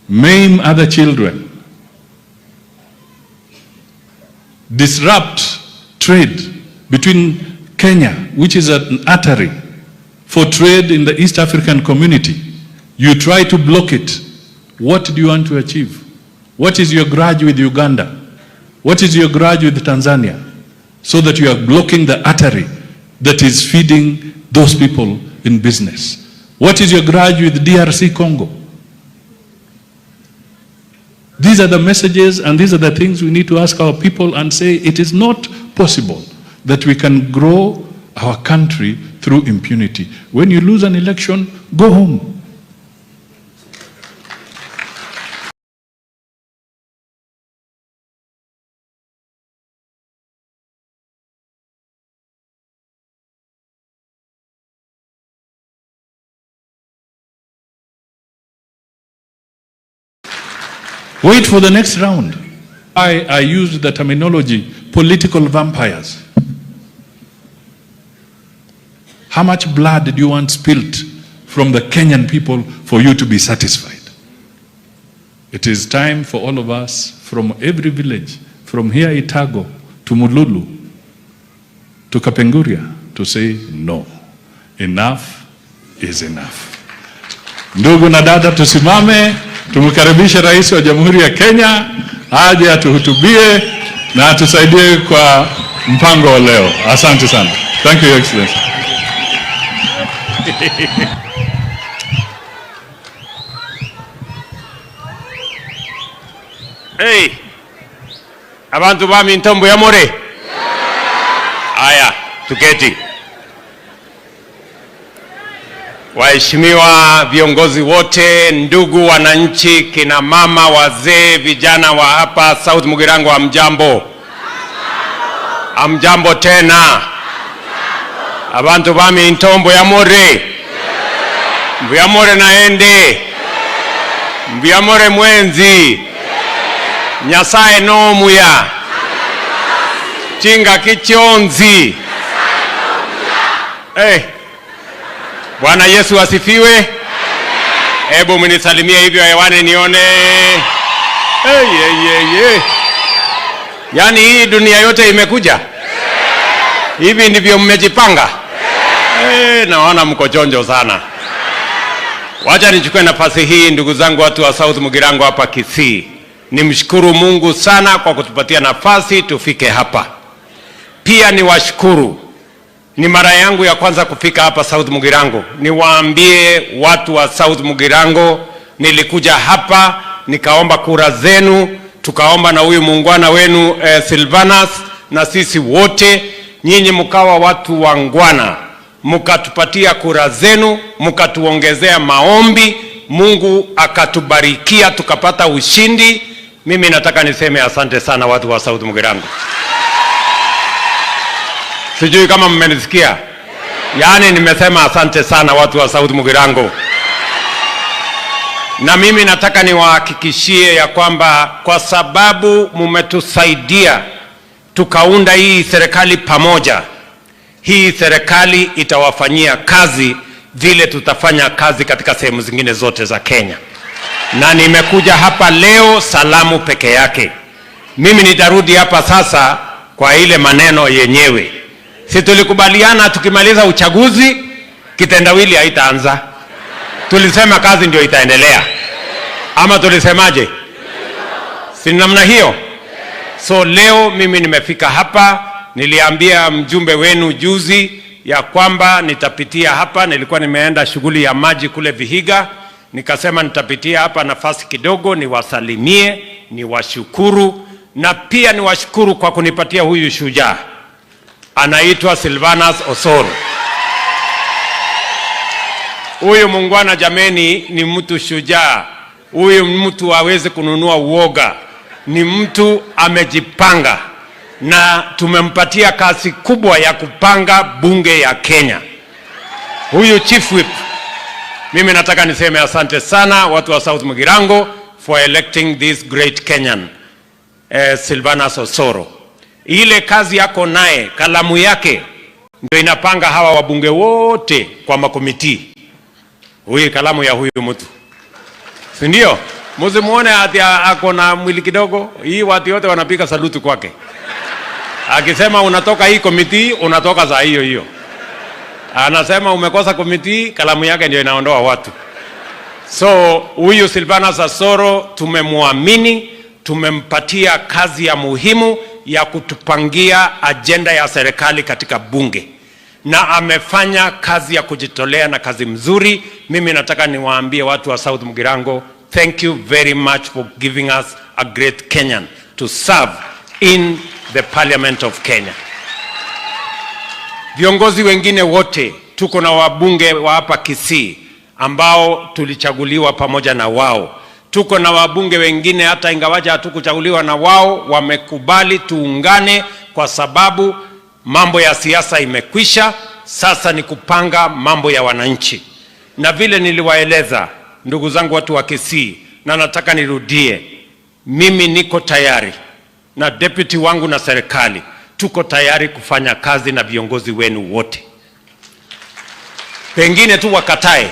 maim other children, disrupt trade between Kenya, which is an artery for trade in the East African community. You try to block it. What do you want to achieve? What is your grudge with Uganda? What is your grudge with Tanzania? So that you are blocking the artery that is feeding those people in business. What is your grudge with DRC Congo? These are the messages and these are the things we need to ask our people and say it is not possible that we can grow our country through impunity. When you lose an election, go home. Wait for the next round. I used the terminology political vampires. How much blood did you want spilt from the Kenyan people for you to be satisfied? It is time for all of us from every village, from here Itago to Mululu to Kapenguria, to say no. Enough is enough. Ndugu na dada, tusimame, tumkaribishe Rais wa Jamhuri ya Kenya aje atuhutubie na atusaidie kwa mpango wa leo. Asante sana. Thank you, Your Excellency. Hey. Abantu bami ntombo ya more. Aya, tuketi. Waheshimiwa viongozi wote, ndugu wananchi, kina mama, wazee, vijana wa hapa South Mugirango, amjambo. Amjambo tena. Abantu bami ntombo ya more. Mbya more naende. Mbya more mwenzi. Nyasaye no muya. Chinga kichonzi. Bwana Yesu asifiwe. Hebu mnisalimie hivyo hewani nione. Yaani hii dunia yote imekuja. Hivi ndivyo mmejipanga. Naona mko chonjo sana. Wacha nichukue nafasi hii, ndugu zangu watu wa South Mugirango hapa Kisii. Nimshukuru Mungu sana kwa kutupatia nafasi tufike hapa. Pia niwashukuru. Ni mara yangu ya kwanza kufika hapa South Mugirango. Niwaambie watu wa South Mugirango, nilikuja hapa nikaomba kura zenu, tukaomba na huyu muungwana wenu Silvanus, na sisi wote nyinyi mkawa watu wangwana, mkatupatia kura zenu, mkatuongezea maombi, Mungu akatubarikia tukapata ushindi. Mimi nataka niseme asante sana watu wa South Mugirango. Sijui kama mmenisikia. Yaani nimesema asante sana watu wa South Mugirango. Na mimi nataka niwahakikishie ya kwamba kwa sababu mumetusaidia tukaunda hii serikali pamoja, hii serikali itawafanyia kazi vile tutafanya kazi katika sehemu zingine zote za Kenya. Na nimekuja hapa leo salamu peke yake. Mimi nitarudi hapa sasa kwa ile maneno yenyewe. Si tulikubaliana tukimaliza uchaguzi kitendawili haitaanza. Tulisema kazi ndio itaendelea. Ama tulisemaje? Si namna hiyo? So leo mimi nimefika hapa, niliambia mjumbe wenu juzi ya kwamba nitapitia hapa. Nilikuwa nimeenda shughuli ya maji kule Vihiga, nikasema nitapitia hapa nafasi kidogo niwasalimie, niwashukuru, na pia niwashukuru kwa kunipatia huyu shujaa. Anaitwa Silvanus Osoro. Huyu muungwana jameni ni mtu shujaa. Huyu mtu hawezi kununua uoga. Ni mtu amejipanga, na tumempatia kazi kubwa ya kupanga bunge ya Kenya. Huyu chief whip, mimi nataka niseme asante sana watu wa South Mugirango for electing this great Kenyan Silvanus Osoro. Ile kazi yako naye, kalamu yake ndio inapanga hawa wabunge wote kwa makomiti. Huyu kalamu ya huyu mtu, si ndio? Msimuone ati ako na mwili kidogo. Hii watu wote wanapiga saluti kwake. Akisema unatoka hii komiti, unatoka za hiyo hiyo. Anasema umekosa komiti, kalamu yake ndio inaondoa watu. So huyu Silvanus Osoro tumemwamini, tumempatia kazi ya muhimu ya kutupangia agenda ya serikali katika bunge, na amefanya kazi ya kujitolea na kazi mzuri. Mimi nataka niwaambie watu wa South Mugirango, thank you very much for giving us a great Kenyan to serve in the Parliament of Kenya. Viongozi wengine wote, tuko na wabunge wa hapa Kisii ambao tulichaguliwa pamoja na wao. Tuko na wabunge wengine hata ingawaja hatukuchaguliwa na wao, wamekubali tuungane kwa sababu mambo ya siasa imekwisha. Sasa ni kupanga mambo ya wananchi. Na vile niliwaeleza ndugu zangu watu wa Kisii, na nataka nirudie, mimi niko tayari na deputy wangu na serikali tuko tayari kufanya kazi na viongozi wenu wote. Pengine tu wakatae.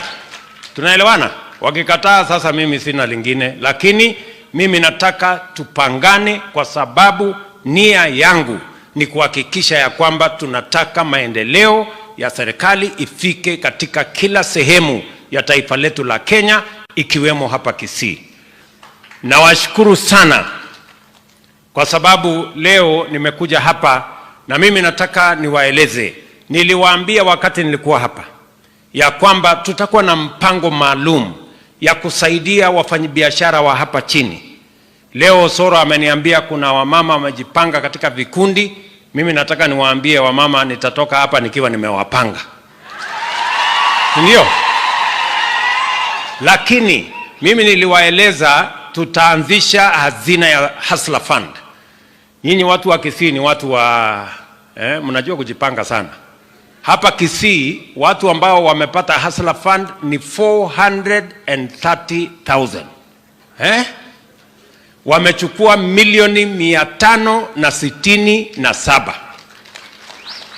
Tunaelewana? Wakikataa sasa mimi sina lingine, lakini mimi nataka tupangane kwa sababu nia yangu ni kuhakikisha ya kwamba tunataka maendeleo ya serikali ifike katika kila sehemu ya taifa letu la Kenya, ikiwemo hapa Kisii. Nawashukuru sana kwa sababu leo nimekuja hapa, na mimi nataka niwaeleze, niliwaambia wakati nilikuwa hapa ya kwamba tutakuwa na mpango maalum ya kusaidia wafanyabiashara wa hapa chini Leo Soro ameniambia kuna wamama wamejipanga katika vikundi. Mimi nataka niwaambie wamama, nitatoka hapa nikiwa nimewapanga. Ndio. Lakini mimi niliwaeleza tutaanzisha hazina ya Hustler Fund. Nyinyi watu wa Kisii ni watu wa mnajua kujipanga sana. Hapa Kisii watu ambao wamepata Hustler Fund ni 430,000. Wamechukua milioni 567.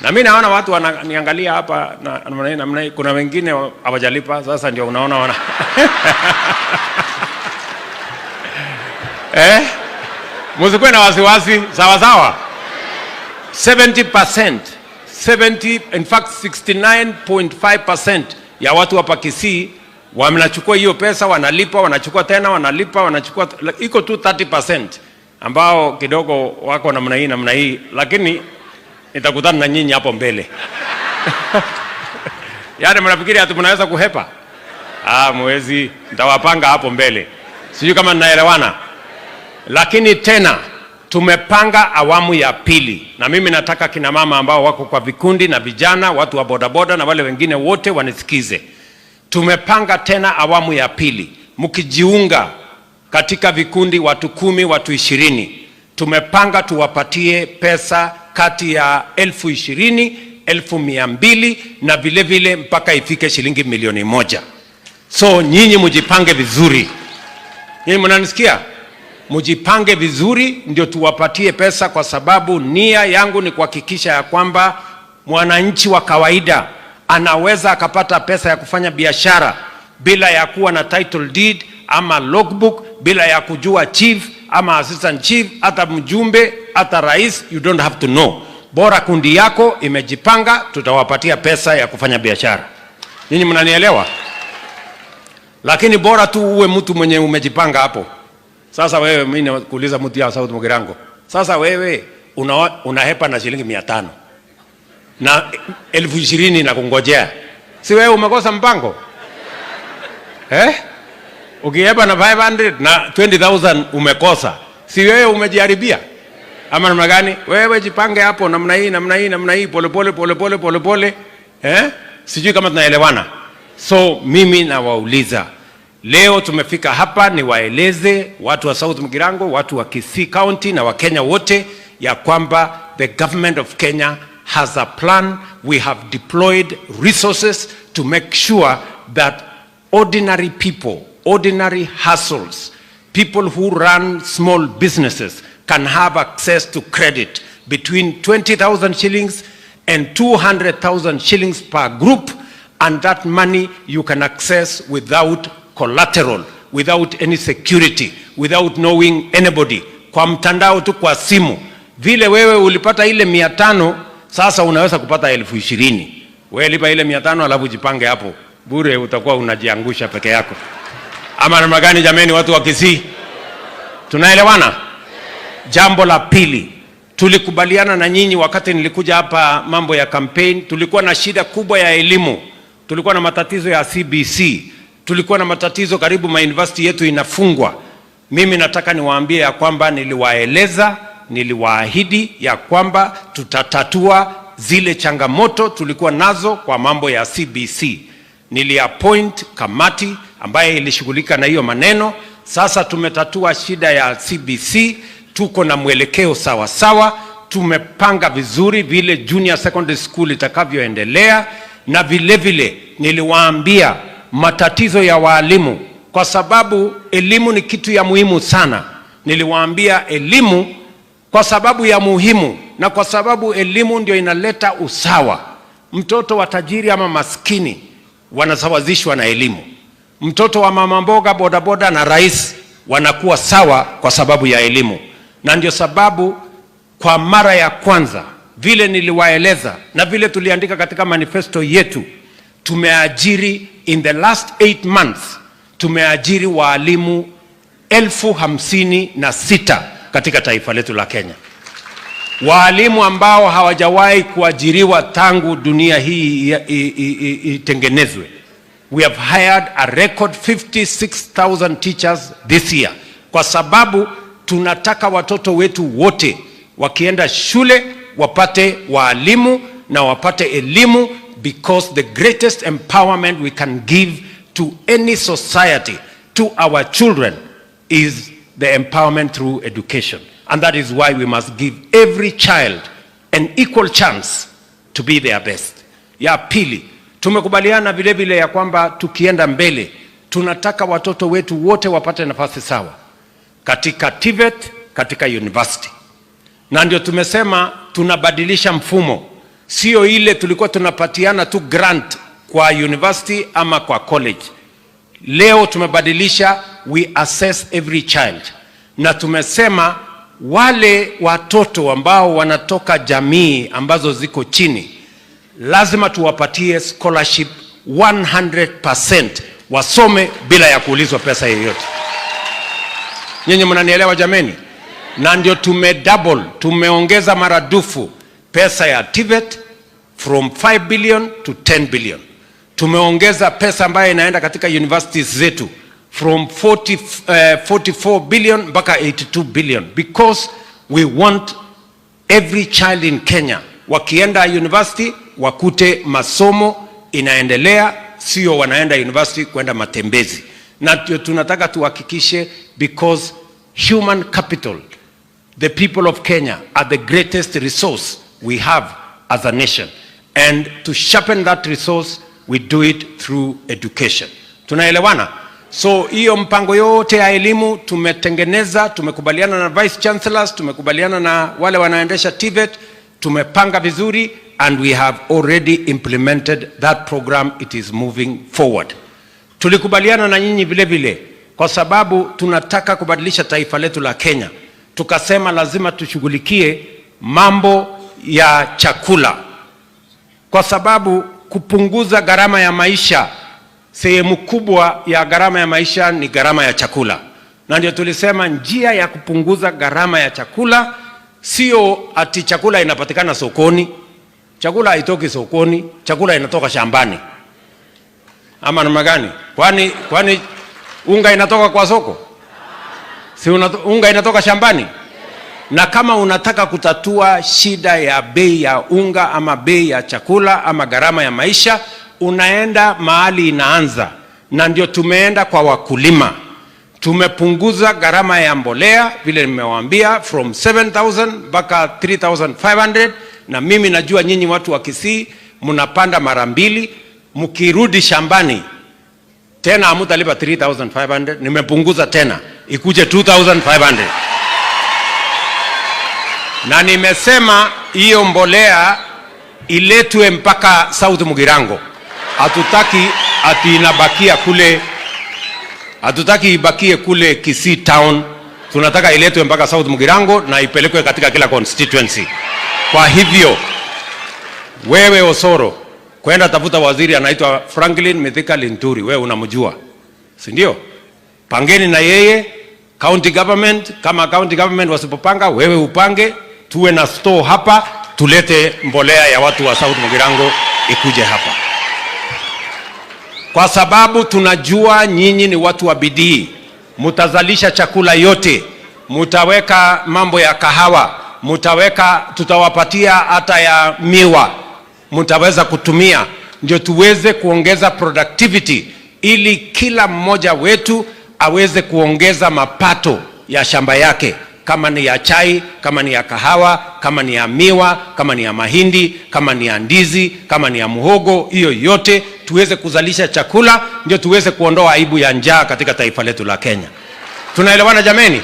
Na mimi naona watu wananiangalia hapa na kuna wengine hawajalipa, sasa ndio unaona wana Msikuwe na wasiwasi, sawa sawa. 70%, in fact 69.5% ya watu hapa Kisii wanachukua hiyo pesa, wanalipa, wanachukua tena, wanalipa, wanachukua, iko tu 30% ambao kidogo wako namna hii, lakini nitakutana na nyinyi hapo mbele. Yaani mnafikiri ati mnaweza kuhepa? Mwezi nitawapanga hapo mbele. Sijui kama ninaelewana. Lakini tena tumepanga awamu ya pili, na mimi nataka kina mama ambao wako kwa vikundi na vijana, watu wa bodaboda na wale wengine wote wanisikize. Tumepanga tena awamu ya pili. Mkijiunga katika vikundi watu 10, watu 20, tumepanga tuwapatie pesa kati ya 20,000, 1,200 na vile vile mpaka ifike shilingi 1,000,000. So nyinyi mjipange vizuri. Nyinyi mnanisikia? Mjipange vizuri ndio tuwapatie pesa, kwa sababu nia yangu ni kuhakikisha ya kwamba mwananchi wa kawaida anaweza akapata pesa ya kufanya biashara bila ya kuwa na title deed ama logbook, bila ya kujua chief ama assistant chief, hata mjumbe, hata rais, you don't have to know. Bora kundi yako imejipanga, tutawapatia pesa ya kufanya biashara. Ninyi mnanielewa? Lakini bora tu uwe mtu mwenye umejipanga hapo. Sasa wewe, mimi nakuuliza mtu ya South Mugirango. Sasa wewe unahepa na shilingi 500 na 20,000 na kungojea. Si wewe umekosa mpango? Ukihepa na 500 na 20,000 umekosa. Si wewe umejiharibia? Ama namna gani? Wewe jipange hapo namna hii, pole. Sijui kama tunaelewana. So mimi nawauliza, leo tumefika hapa niwaeleze watu wa South Mugirango, watu wa Kisii County na Wakenya wote ya kwamba the government of Kenya has a plan. We have deployed resources to make sure that ordinary people, ordinary hustles, people who run small businesses can have access to credit between 20,000 shillings and 200,000 shillings per group, and that money you can access without collateral, without any security, without knowing anybody, kwa mtandao tu, kwa simu. Vile wewe ulipata ile 500, sasa unaweza kupata 20,000. Wewe lipa ile 500 alafu jipange hapo. Bure utakuwa unajiangusha peke yako. Ama namna gani jameni watu wa Kisii? Tunaelewana? Jambo la pili, tulikubaliana na nyinyi wakati nilikuja hapa mambo ya campaign, tulikuwa na shida kubwa ya elimu. Tulikuwa na matatizo ya CBC. Tulikuwa na matatizo karibu university yetu inafungwa. Mimi nataka niwaambie ya kwamba niliwaeleza, niliwaahidi ya kwamba tutatatua zile changamoto tulikuwa nazo kwa mambo ya CBC. Niliappoint kamati ambaye ilishughulika na hiyo maneno. Sasa tumetatua shida ya CBC, tuko na mwelekeo sawa sawa, tumepanga vizuri vile junior secondary school itakavyoendelea, na vile vile niliwaambia matatizo ya walimu, kwa sababu elimu ni kitu ya muhimu sana. Niliwaambia elimu kwa sababu ya muhimu, na kwa sababu elimu ndio inaleta usawa. Mtoto wa tajiri ama maskini wanasawazishwa na elimu. Mtoto wa mama mboga, bodaboda na rais wanakuwa sawa kwa sababu ya elimu. Na ndio sababu kwa mara ya kwanza, vile niliwaeleza na vile tuliandika katika manifesto yetu, tumeajiri in the last 8 months, tumeajiri walimu 56,000 katika taifa letu la Kenya. Walimu ambao hawajawahi kuajiriwa tangu dunia hii itengenezwe. We have hired a record 56,000 teachers this year, kwa sababu tunataka watoto wetu wote wakienda shule wapate waalimu na wapate elimu, because the greatest empowerment we can give to any society, to our children, is the empowerment through education. And that is why we must give every child an equal chance to be their best. Ya pili, tumekubaliana vile vile ya kwamba tukienda mbele, tunataka watoto wetu wote wapate nafasi sawa katika TVET, katika university. Na ndio tumesema tunabadilisha mfumo. Sio ile tulikuwa tunapatiana tu grant kwa university ama kwa college. Leo tumebadilisha, we assess every child. Na tumesema wale watoto ambao wanatoka jamii ambazo ziko chini, lazima tuwapatie scholarship 100%, wasome bila ya kuulizwa pesa yoyote. Nyinyi mnanielewa jameni? Na ndio tumeongeza maradufu pesa ya TVET from 5 billion to 10 billion. Tumeongeza pesa ambayo inaenda katika universities zetu from 44 billion mpaka 82 billion, because we want every child in Kenya wakienda university wakute masomo inaendelea, sio wanaenda university kwenda matembezi. Na tunataka tuhakikishe, because human capital, the people of Kenya are the greatest resource we have as a nation, and to sharpen that resource we do it through education. Tunaelewana? So hiyo mpango yote ya elimu tumetengeneza, tumekubaliana na vice chancellors, tumekubaliana na wale wanaendesha TVET, tumepanga vizuri, and we have already implemented that program. It is moving forward. Tulikubaliana na nyinyi vile vile kwa sababu tunataka kubadilisha taifa letu la Kenya. Tukasema lazima tushughulikie mambo ya chakula, kwa sababu kupunguza gharama ya maisha, sehemu kubwa ya gharama ya maisha ni gharama ya chakula. Na ndio tulisema njia ya kupunguza gharama ya chakula sio ati chakula inapatikana sokoni. Chakula haitoki sokoni, chakula inatoka shambani. Ama namna gani? Kwani unga inatoka kwa soko? Si unga inatoka shambani? Na kama unataka kutatua shida ya bei ya unga ama bei ya chakula ama gharama ya maisha, unaenda mahali inaanza. Na ndio tumeenda kwa wakulima. Tumepunguza gharama ya mbolea vile nimewaambia from 7,000 mpaka 3,500, na mimi najua nyinyi watu wa Kisii mnapanda mara mbili, mkirudi shambani tena hamtalipa 3,500, nimepunguza tena ikuje 2,500. Na nimesema hiyo mbolea iletwe mpaka South Mugirango. Hatutaki ati inabakia kule, hatutaki ibakie kule Kisii town. Tunataka iletwe mpaka South Mugirango na ipelekwe katika kila constituency. Kwa hivyo wewe Osoro, kwenda tafuta waziri anaitwa Franklin Mithika Linturi, wewe unamjua, si ndio? Pangeni na yeye county government. Kama county government wasipopanga, wewe upange, tuwe na store hapa, tulete mbolea ya watu wa South Mugirango ikuje hapa, kwa sababu tunajua nyinyi ni watu wa bidii. Mutazalisha chakula yote, mutaweka mambo ya kahawa, mutaweka, tutawapatia hata ya miwa, mutaweza kutumia, ndio tuweze kuongeza productivity, ili kila mmoja wetu aweze kuongeza mapato ya shamba yake, kama ni ya chai, kama ni ya kahawa, kama ni ya miwa, kama ni ya mahindi, kama ni ya ndizi, kama ni ya muhogo, hiyo yote tuweze kuzalisha chakula, ndio tuweze kuondoa aibu ya njaa katika taifa letu la Kenya. Tunaelewana jameni?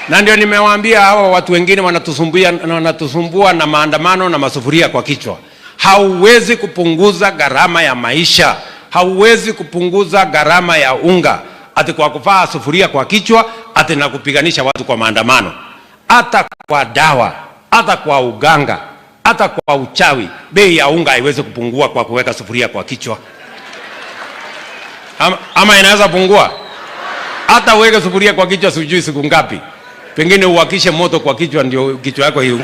Na ndio nimewaambia hawa watu wengine wanatusumbua na maandamano na masufuria kwa kichwa. Hauwezi kupunguza gharama ya maisha, hauwezi kupunguza gharama ya unga ati kwa kuvaa sufuria kwa kichwa, ati na kupiganisha watu kwa maandamano. Hata kwa dawa, hata kwa uganga, hata kwa uchawi, bei ya unga haiwezi kupungua kwa kuweka sufuria kwa kichwa. Ama inaweza pungua? Hata uweke sufuria kwa kichwa sijui siku ngapi, pengine uwakishe moto kwa kichwa ndio kichwa yako hiyo.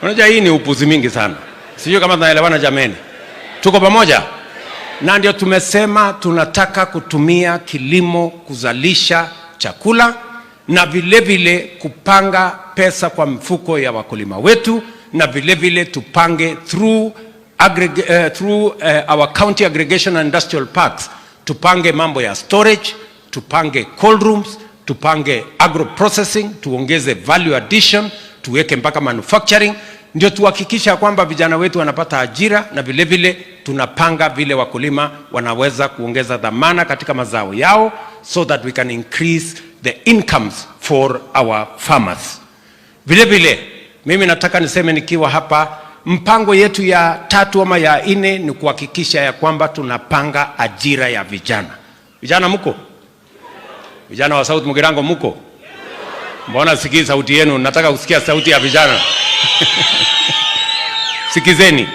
Unajua hii ni upuzi mingi sana. Sijui kama tunaelewana jameni. Tuko pamoja? Na ndio tumesema tunataka kutumia kilimo kuzalisha chakula, na vile vile kupanga pesa kwa mfuko ya wakulima wetu, na vile vile tupange through our county aggregation and industrial parks, tupange mambo ya storage, tupange cold rooms, tupange agro processing, tuongeze value addition, tuweke mpaka manufacturing, ndio tuhakikisha kwamba vijana wetu wanapata ajira, na vile vile tunapanga vile wakulima wanaweza kuongeza dhamana katika mazao yao, so that we can increase the incomes for our farmers. Vile vile mimi nataka niseme nikiwa hapa, mpango yetu ya 3 ama ya 4 ni kuhakikisha ya kwamba tunapanga ajira ya vijana. Vijana mko? Vijana wa South Mugirango mko? Mbona sikii sauti yenu? Nataka kusikia sauti ya vijana. Sikizeni.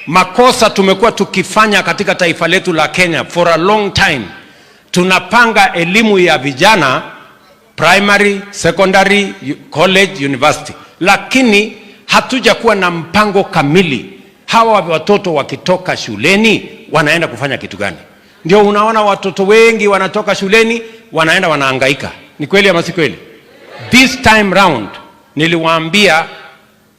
Makosa tumekuwa tukifanya katika taifa letu la Kenya for a long time. Tunapanga elimu ya vijana, primary, secondary, college, university, lakini hatuja kuwa na mpango kamili. Hawa watoto wakitoka shuleni wanaenda kufanya kitu gani? Ndio unaona watoto wengi wanatoka shuleni wanaenda wanahangaika. Ni kweli ama si kweli? This time round niliwaambia,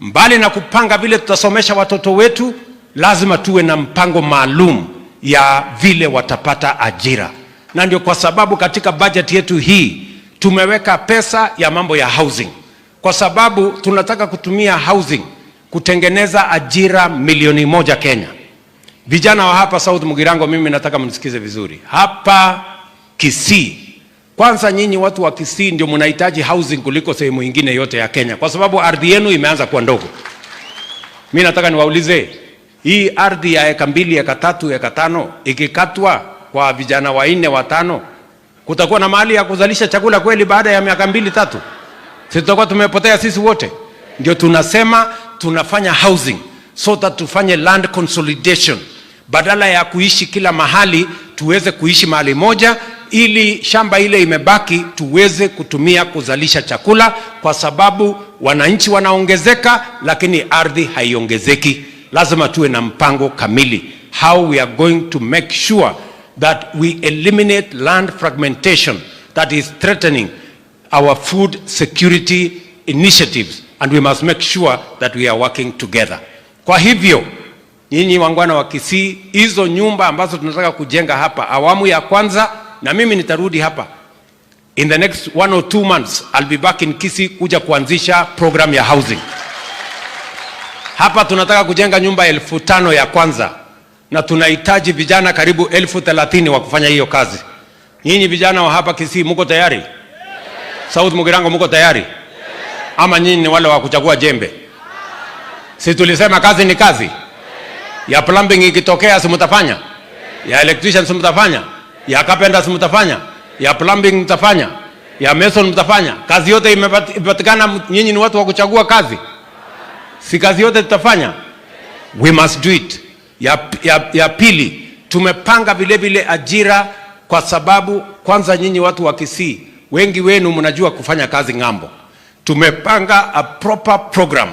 mbali na kupanga vile tutasomesha watoto wetu, lazima tuwe na mpango maalum ya vile watapata ajira. Na ndio kwa sababu katika budget yetu hii tumeweka pesa ya mambo ya housing, kwa sababu tunataka kutumia housing kutengeneza ajira 1,000,000 Kenya. Vijana wa hapa South Mugirango, mimi nataka mnisikize vizuri. Hapa Kisii, kwanza nyinyi watu wa Kisii ndio mnahitaji housing kuliko sehemu nyingine yote ya Kenya, kwa sababu ardhi yenu imeanza kuwa ndogo. Mimi nataka niwaulize, hii ardhi ya eka 2, eka 3, eka 5 ikikatwa kwa vijana 4, 5, kutakuwa na mahali ya kuzalisha chakula kweli baada ya miaka 2, 3? Sisi tutakuwa tumepotea sisi wote. Ndio tunasema tunafanya housing so that tufanye land consolidation, badala ya kuishi kila mahali tuweze kuishi mahali moja, ili shamba ile imebaki tuweze kutumia kuzalisha chakula, kwa sababu wananchi wanaongezeka lakini ardhi haiongezeki. Lazima tuwe na mpango kamili how we are going to make sure that we eliminate land fragmentation that is threatening our food security initiatives, and we must make sure that we are working together. Kwa hivyo nyinyi wangwana wa Kisii, hizo nyumba ambazo tunataka kujenga hapa awamu ya kwanza, na mimi nitarudi hapa in the next 1 or 2 months, I'll be back in Kisii kuja kuanzisha program ya housing. Hapa tunataka kujenga nyumba 5,000 ya kwanza, na tunahitaji vijana karibu 30,000 wa kufanya hiyo kazi. Nyinyi vijana wa hapa Kisii mko tayari? South Mugirango mko tayari? Ama nyinyi ni wale wa kuchagua jembe? Si tulisema kazi ni kazi? Ya plumbing ikitokea si mtafanya? Ya electrician si mtafanya? Ya carpenter si mtafanya? Ya plumbing mtafanya? Ya mason mtafanya? Kazi yote imepatikana, nyinyi ni watu wa kuchagua kazi? Si kazi yote tutafanya? We must do it. Ya pili, tumepanga vile vile ajira, kwa sababu kwanza nyinyi watu wa Kisii wengi wenu mnajua kufanya kazi ngambo. Tumepanga a proper program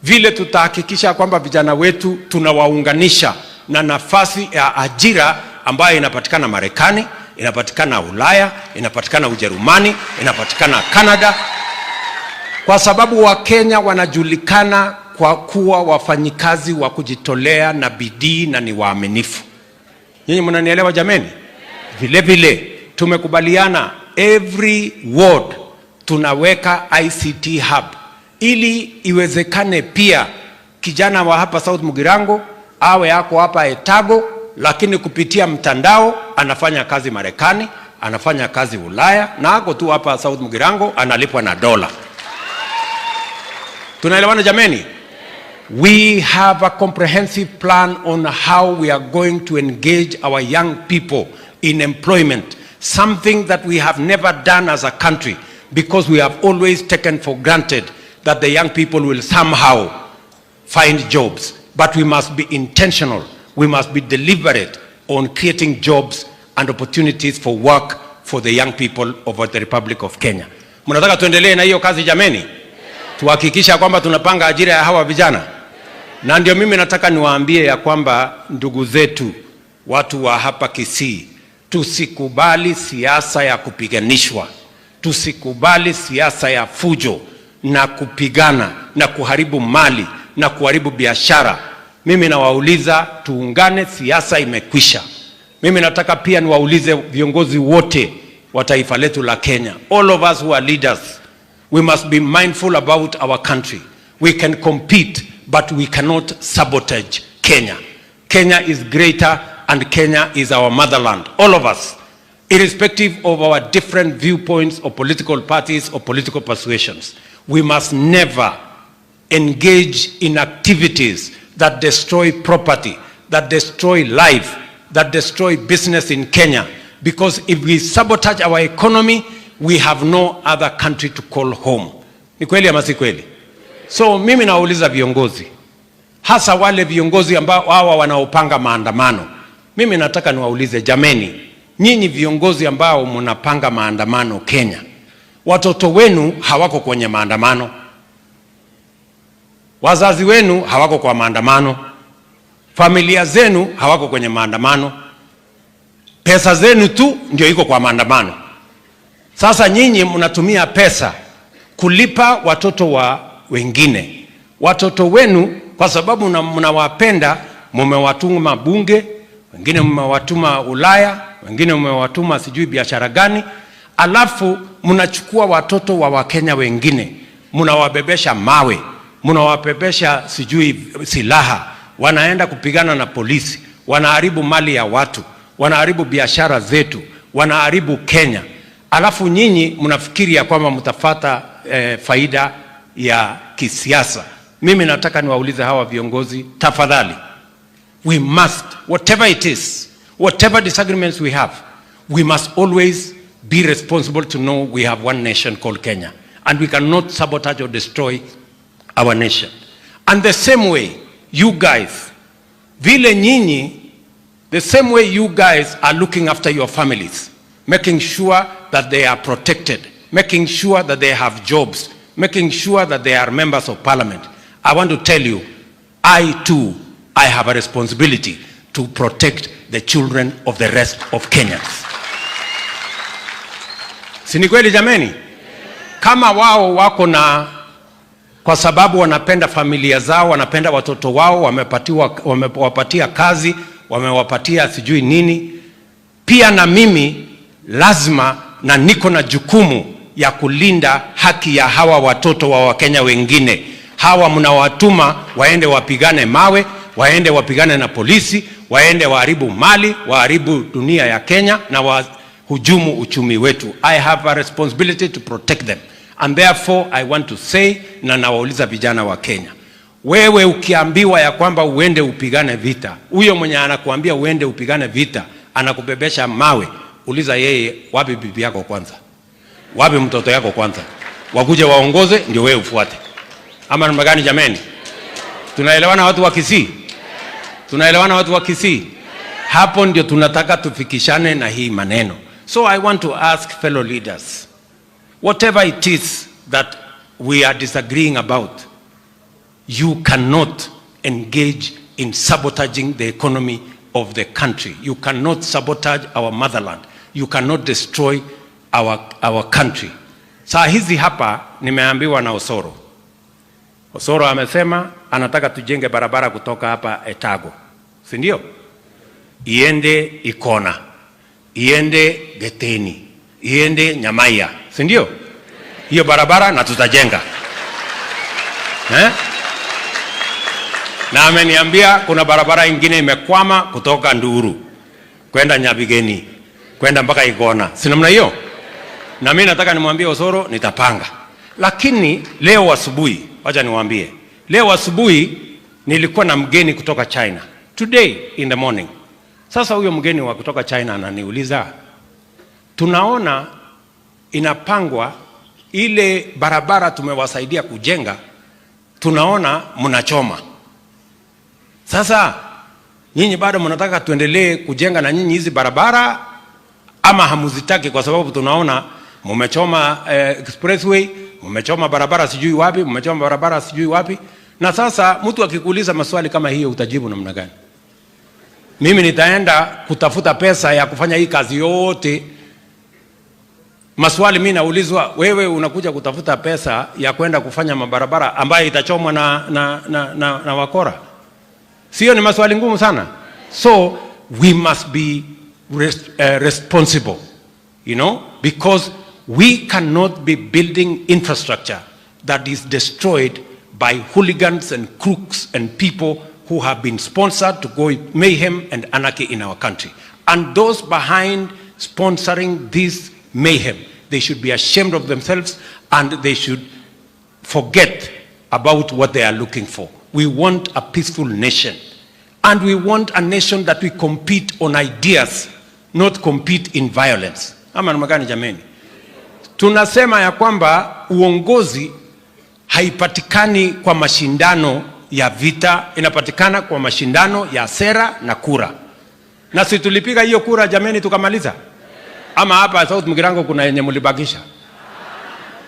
vile tutahakikisha kwamba vijana wetu tunawaunganisha na nafasi ya ajira ambayo inapatikana Marekani, inapatikana Ulaya, inapatikana Ujerumani, inapatikana Canada, kwa sababu Wakenya wanajulikana kwa kuwa wafanyikazi wa kujitolea na bidii na ni waaminifu. Nyinyi mnanielewa jameni? Vile vile tumekubaliana every ward tunaweka ICT hub, ili iwezekane pia kijana wa hapa South Mugirango awe yako hapa Etago, lakini kupitia mtandao anafanya kazi Marekani, anafanya kazi Ulaya, na ako tu hapa South Mugirango analipwa na dola. Tunaelewana jameni? We have a comprehensive plan on how we are going to engage our young people in employment, something that we have never done as a country, because we have always taken for granted that the young people will somehow find jobs. But we must be intentional. We must be deliberate on creating jobs and opportunities for work for the young people of the Republic of Kenya. Mnataka tuendelee na hiyo kazi jameni? Tuhakikisha kwamba tunapanga ajira ya hawa vijana. Na ndio mimi nataka niwaambie ya kwamba ndugu zetu watu wa hapa Kisii, tusikubali siasa ya kupiganishwa. tusikubali siasa ya fujo na kupigana na kuharibu mali na kuharibu biashara. Mimi nawauliza tuungane, siasa imekwisha. Mimi nataka pia niwaulize viongozi wote wa taifa letu la Kenya, all of us who are leaders, we must be mindful about our country. We can compete, but we cannot sabotage Kenya. Kenya is greater and Kenya is our motherland. All of us, irrespective of our different viewpoints or political parties or political persuasions, we must never engage in activities that destroy property, that destroy life, that destroy business in Kenya. Because if we sabotage our economy, we have no other country to call home. Ni kweli ama si kweli? So mimi nauliza viongozi, hasa wale viongozi ambao hawa wanaopanga maandamano. Mimi nataka niwaulize, jameni, nyinyi viongozi ambao mnapanga maandamano Kenya, watoto wenu hawako kwenye maandamano, wazazi wenu hawako kwa maandamano, familia zenu hawako kwenye maandamano, pesa zenu tu ndio iko kwa maandamano. Sasa nyinyi mnatumia pesa kulipa watoto wa wengine. Watoto wenu kwa sababu mnawapenda, mmewatuma bunge, wengine mmewatuma Ulaya, wengine mmewatuma sijui biashara gani, alafu mnachukua watoto wa Wakenya wengine, mnawabebesha mawe, mnawabebesha sijui silaha, wanaenda kupigana na polisi, wanaharibu mali ya watu, wanaharibu biashara zetu, wanaharibu Kenya. Alafu nyinyi mnafikiria kwamba mtafata faida ya kisiasa. Mimi nataka niwaulize hawa viongozi, tafadhali, we must, whatever it is, whatever disagreements we have, we must always be responsible to know we have one nation called Kenya, and we cannot sabotage or destroy our nation. And the same way you guys, vile nyinyi, the same way you guys are looking after your families, making sure that they are protected, making sure that they have jobs, making sure that they are members of parliament. I want to tell you, I too, I have a responsibility to protect the children of the rest of Kenyans. Si ni kweli jameni? Kama wao wako na, kwa sababu wanapenda familia zao, wanapenda watoto wao, wamewapatia kazi, wamewapatia sijui nini, pia na mimi lazima na niko na jukumu ya kulinda haki ya hawa watoto wa Wakenya wengine. Hawa mnawatuma waende wapigane mawe, waende wapigane na polisi, waende waharibu mali, waharibu dunia ya Kenya na wahujumu uchumi wetu. I have a responsibility to protect them. And therefore I want to say, na nawauliza vijana wa Kenya, wewe ukiambiwa ya kwamba uende upigane vita, huyo mwenye anakuambia uende upigane vita anakubebesha mawe, uliza yeye, wapi bibi yako kwanza? Wapi mtoto yako kwanza? Wakuje waongoze ndio wewe ufuate. Ama namna gani jameni? Tunaelewana watu wa Kisii? Tunaelewana watu wa Kisii? Hapo ndio tunataka tufikishane na hii maneno. So I want to ask fellow leaders, whatever it is that we are disagreeing about, you cannot engage in sabotaging the economy of the country. You cannot sabotage our motherland. You cannot destroy our country. Saa hizi hapa nimeambiwa na Osoro. Osoro amesema anataka tujenge barabara kutoka hapa Etago, si ndio? Iende Ikona, iende Geteni, iende Nyamaiya, si ndio? Hiyo barabara na tutajenga. Na ameniambia kuna barabara ingine imekwama kutoka Nduru kwenda Nyabigeni, kwenda mpaka Ikona. Si namna hiyo? Na mimi nataka nimwambie Osoro nitapanga. Lakini leo asubuhi, wacha niwaambie, leo asubuhi nilikuwa na mgeni kutoka China. Today in the morning. Sasa huyo mgeni wa kutoka China ananiuliza, tunaona inapangwa ile barabara tumewasaidia kujenga, tunaona mnachoma. Sasa nyinyi bado mnataka tuendelee kujenga na nyinyi hizi barabara ama hamuzitaki? Kwa sababu tunaona mmechoma expressway, mmechoma barabara sijui wapi, mmechoma barabara sijui wapi. Na sasa mtu akikuuliza maswali kama hiyo utajibu namna gani? Mimi nitaenda kutafuta pesa ya kufanya hii kazi yote Maswali mimi naulizwa, wewe unakuja kutafuta pesa ya kwenda kufanya mabarabara ambayo itachomwa na wakora. Sio, ni maswali ngumu sana. So we must be responsible, you know, because we cannot be building infrastructure that is destroyed by hooligans and crooks and people who have been sponsored to go mayhem and anarchy in our country. And those behind sponsoring this mayhem, they should be ashamed of themselves and they should forget about what they are looking for. We want a peaceful nation, and we want a nation that we compete on ideas, not compete in violence. Ama namagani jameni? Tunasema ya kwamba uongozi haipatikani kwa mashindano ya vita, inapatikana kwa mashindano ya sera na kura. Na si tulipiga hiyo kura jameni tukamaliza? Ama hapa South Mugirango kuna yenye mulibakisha?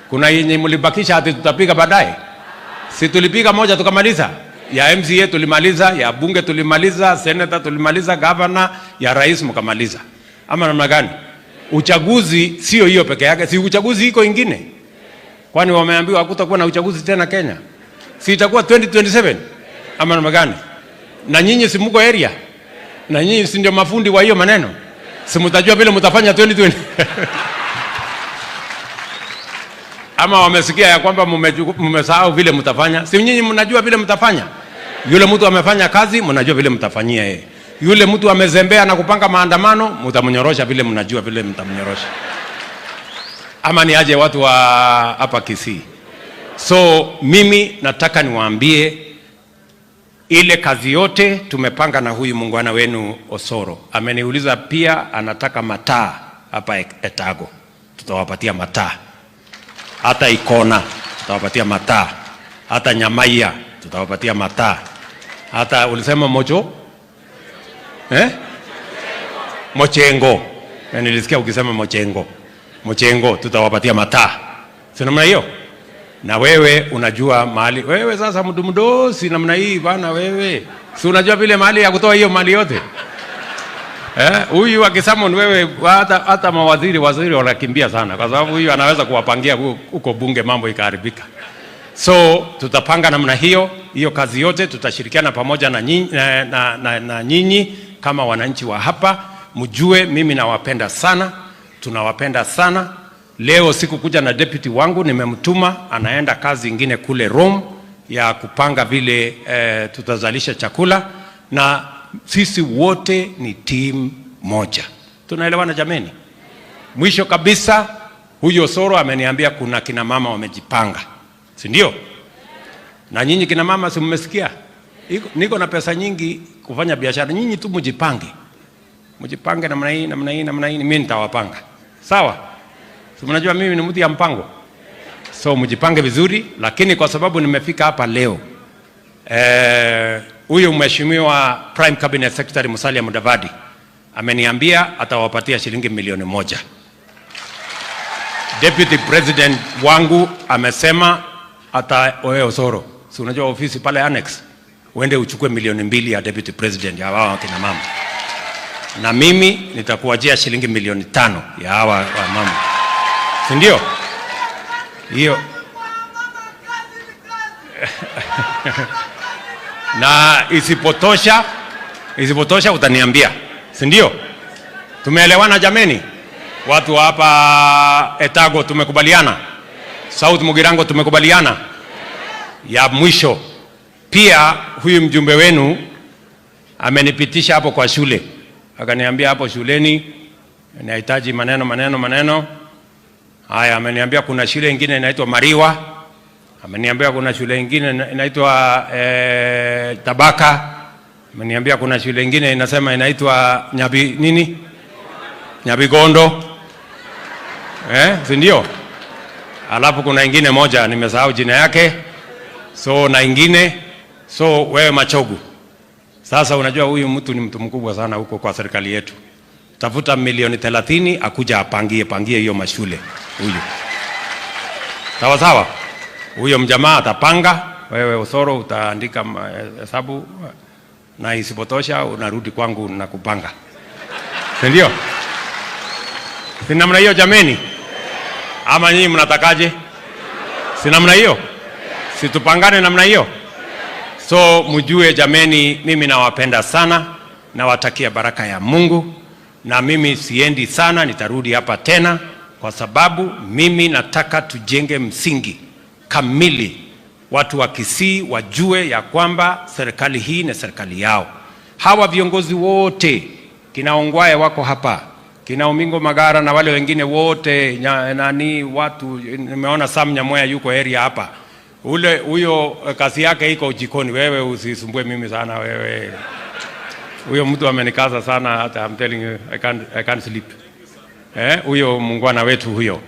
Kuna yenye mulibakisha hati tutapiga baadaye? Si tulipiga moja tukamaliza? Ya MCA tulimaliza, ya bunge tulimaliza, senator tulimaliza, governor, ya rais mkamaliza. Ama namna gani? Uchaguzi sio hiyo peke yake, si uchaguzi iko ingine. Kwani wameambiwa hakutakuwa na uchaguzi tena Kenya? Si itakuwa 2027? Ama namna gani? Na nyinyi si mko area? Na nyinyi si ndio mafundi wa hiyo maneno? Si mtajua vile mtafanya 2020? Ama wamesikia ya kwamba mmesahau vile mtafanya? Si nyinyi mnajua vile mtafanya? Yule mtu amefanya kazi, mnajua vile mtafanyia yeye. Yule mtu amezembea na kupanga maandamano, mtamnyorosha vile mnajua vile mtamnyorosha. Ama ni aje watu wa hapa Kisii? So mimi nataka niwaambie ile kazi yote tumepanga na huyu muungwana wenu Osoro. Ameniuliza pia anataka mataa hapa Etago. Tutawapatia mataa. Hata Ikona tutawapatia mataa. Hata Nyamaiya tutawapatia mataa. Hata ulisema Mojo? Mochengo. Nilisikia ukisema Mochengo. Mochengo tutawapatia mataa. Si namna hiyo? Na wewe unajua mahali. Wewe sasa mdosi namna hii bana wewe. Si unajua vile mahali ya kutoa hiyo mali yote? Huyu akisamon wewe hata mawaziri wanakimbia sana kwa sababu huyu anaweza kuwapangia huko bunge mambo ikaharibika. So tutapanga namna hiyo kazi yote, tutashirikiana pamoja na nyinyi kama wananchi wa hapa. Mjue mimi nawapenda sana, tunawapenda sana. Leo sikukuja na deputy wangu, nimemtuma anaenda kazi ingine kule Rome ya kupanga vile tutazalisha chakula, na sisi wote ni team moja. Tunaelewana jameni? Mwisho kabisa, huyo Osoro ameniambia kuna kina mama wamejipanga. Si ndio? Na nyinyi kina mama si mmesikia? Niko na pesa nyingi kufanya biashara. Nyinyi tu mjipange. Mjipange namna hii, mimi nitawapanga. Sawa? Si mnajua mimi ni mtu ya mpango. So mjipange vizuri, lakini kwa sababu nimefika hapa leo, huyu mheshimiwa Prime Cabinet Secretary Musalia Mudavadi ameniambia atawapatia shilingi milioni 1. Deputy President wangu amesema wewe Osoro, si unajua ofisi pale annex, uende uchukue milioni 2 ya Deputy President ya hawa kina mama. Na mimi nitakuajia shilingi milioni 5 ya hawa mama. Si ndio? Hiyo. Na isipotosha utaniambia. Si ndio? Tumeelewana jameni? Watu hapa Etago tumekubaliana. South Mugirango tumekubaliana. Ya mwisho, pia huyu mjumbe wenu amenipitisha hapo kwa shule. Akaniambia hapo shuleni nahitaji maneno. Haya, ameniambia kuna shule nyingine inaitwa Mariwa. Ameniambia kuna shule nyingine inaitwa Tabaka. Ameniambia kuna shule nyingine inasema inaitwa Nyabigondo. Si ndio? Alafu kuna ingine moja nimesahau jina yake. So na ingine, so wewe Machogu. Sasa unajua huyu mtu ni mtu mkubwa sana huko kwa serikali yetu. Tafuta milioni 30 akuja apangie hiyo mashule huyu. Sawa sawa? Huyo mjamaa atapanga, wewe Osoro utaandika hesabu, na isipotosha unarudi kwangu na kupanga. Ndio? Si namna hiyo jameni? Ama nyinyi mnatakaje? Si namna hiyo? Si tupangane namna hiyo? So mjue jameni, mimi nawapenda sana, nawatakia baraka ya Mungu, na mimi siendi sana, nitarudi hapa tena kwa sababu mimi nataka tujenge msingi kamili. Watu wa Kisii wajue ya kwamba serikali hii ni serikali yao. Hawa viongozi wote, kina Ongwae wako hapa, kina Omingo Magara na wale wengine wote, watu, nimeona Sam Nyamoya yuko area hapa. Huyo kazi yake iko jikoni, wewe usisumbue mimi sana wewe. Huyo mtu amenikaza sana, hata I'm telling you, I can't sleep. Huyo muungwana wetu huyo.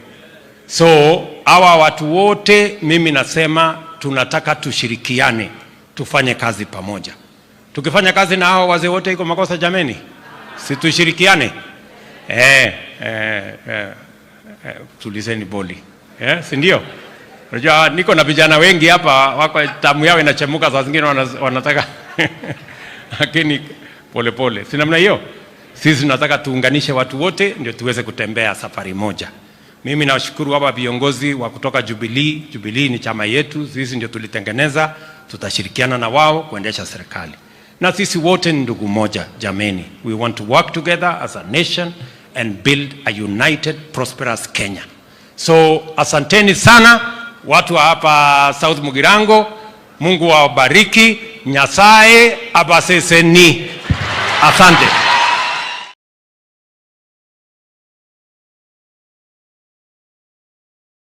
So hawa watu wote mimi nasema tunataka tushirikiane, tufanye kazi pamoja. Tukifanya kazi na hawa wazee wote iko makosa jameni? Si tushirikiane? Tulizeni boli. Si ndio? Unajua niko na vijana wengi hapa, wako tamu yao inachemuka, saa zingine wanataka lakini pole pole. Si namna hiyo? Sisi tunataka tuunganishe watu wote ndio tuweze kutembea safari moja. Mimi nawashukuru hapa viongozi wa kutoka Jubilee. Jubilee ni chama yetu, sisi ndio tulitengeneza, tutashirikiana na wao kuendesha serikali. Na sisi wote ni ndugu moja jameni. We want to work together as a nation and build a united, prosperous Kenya. So asanteni sana watu wa hapa South Mugirango. Mungu awabariki. Nyasaye abaseseni. Asante.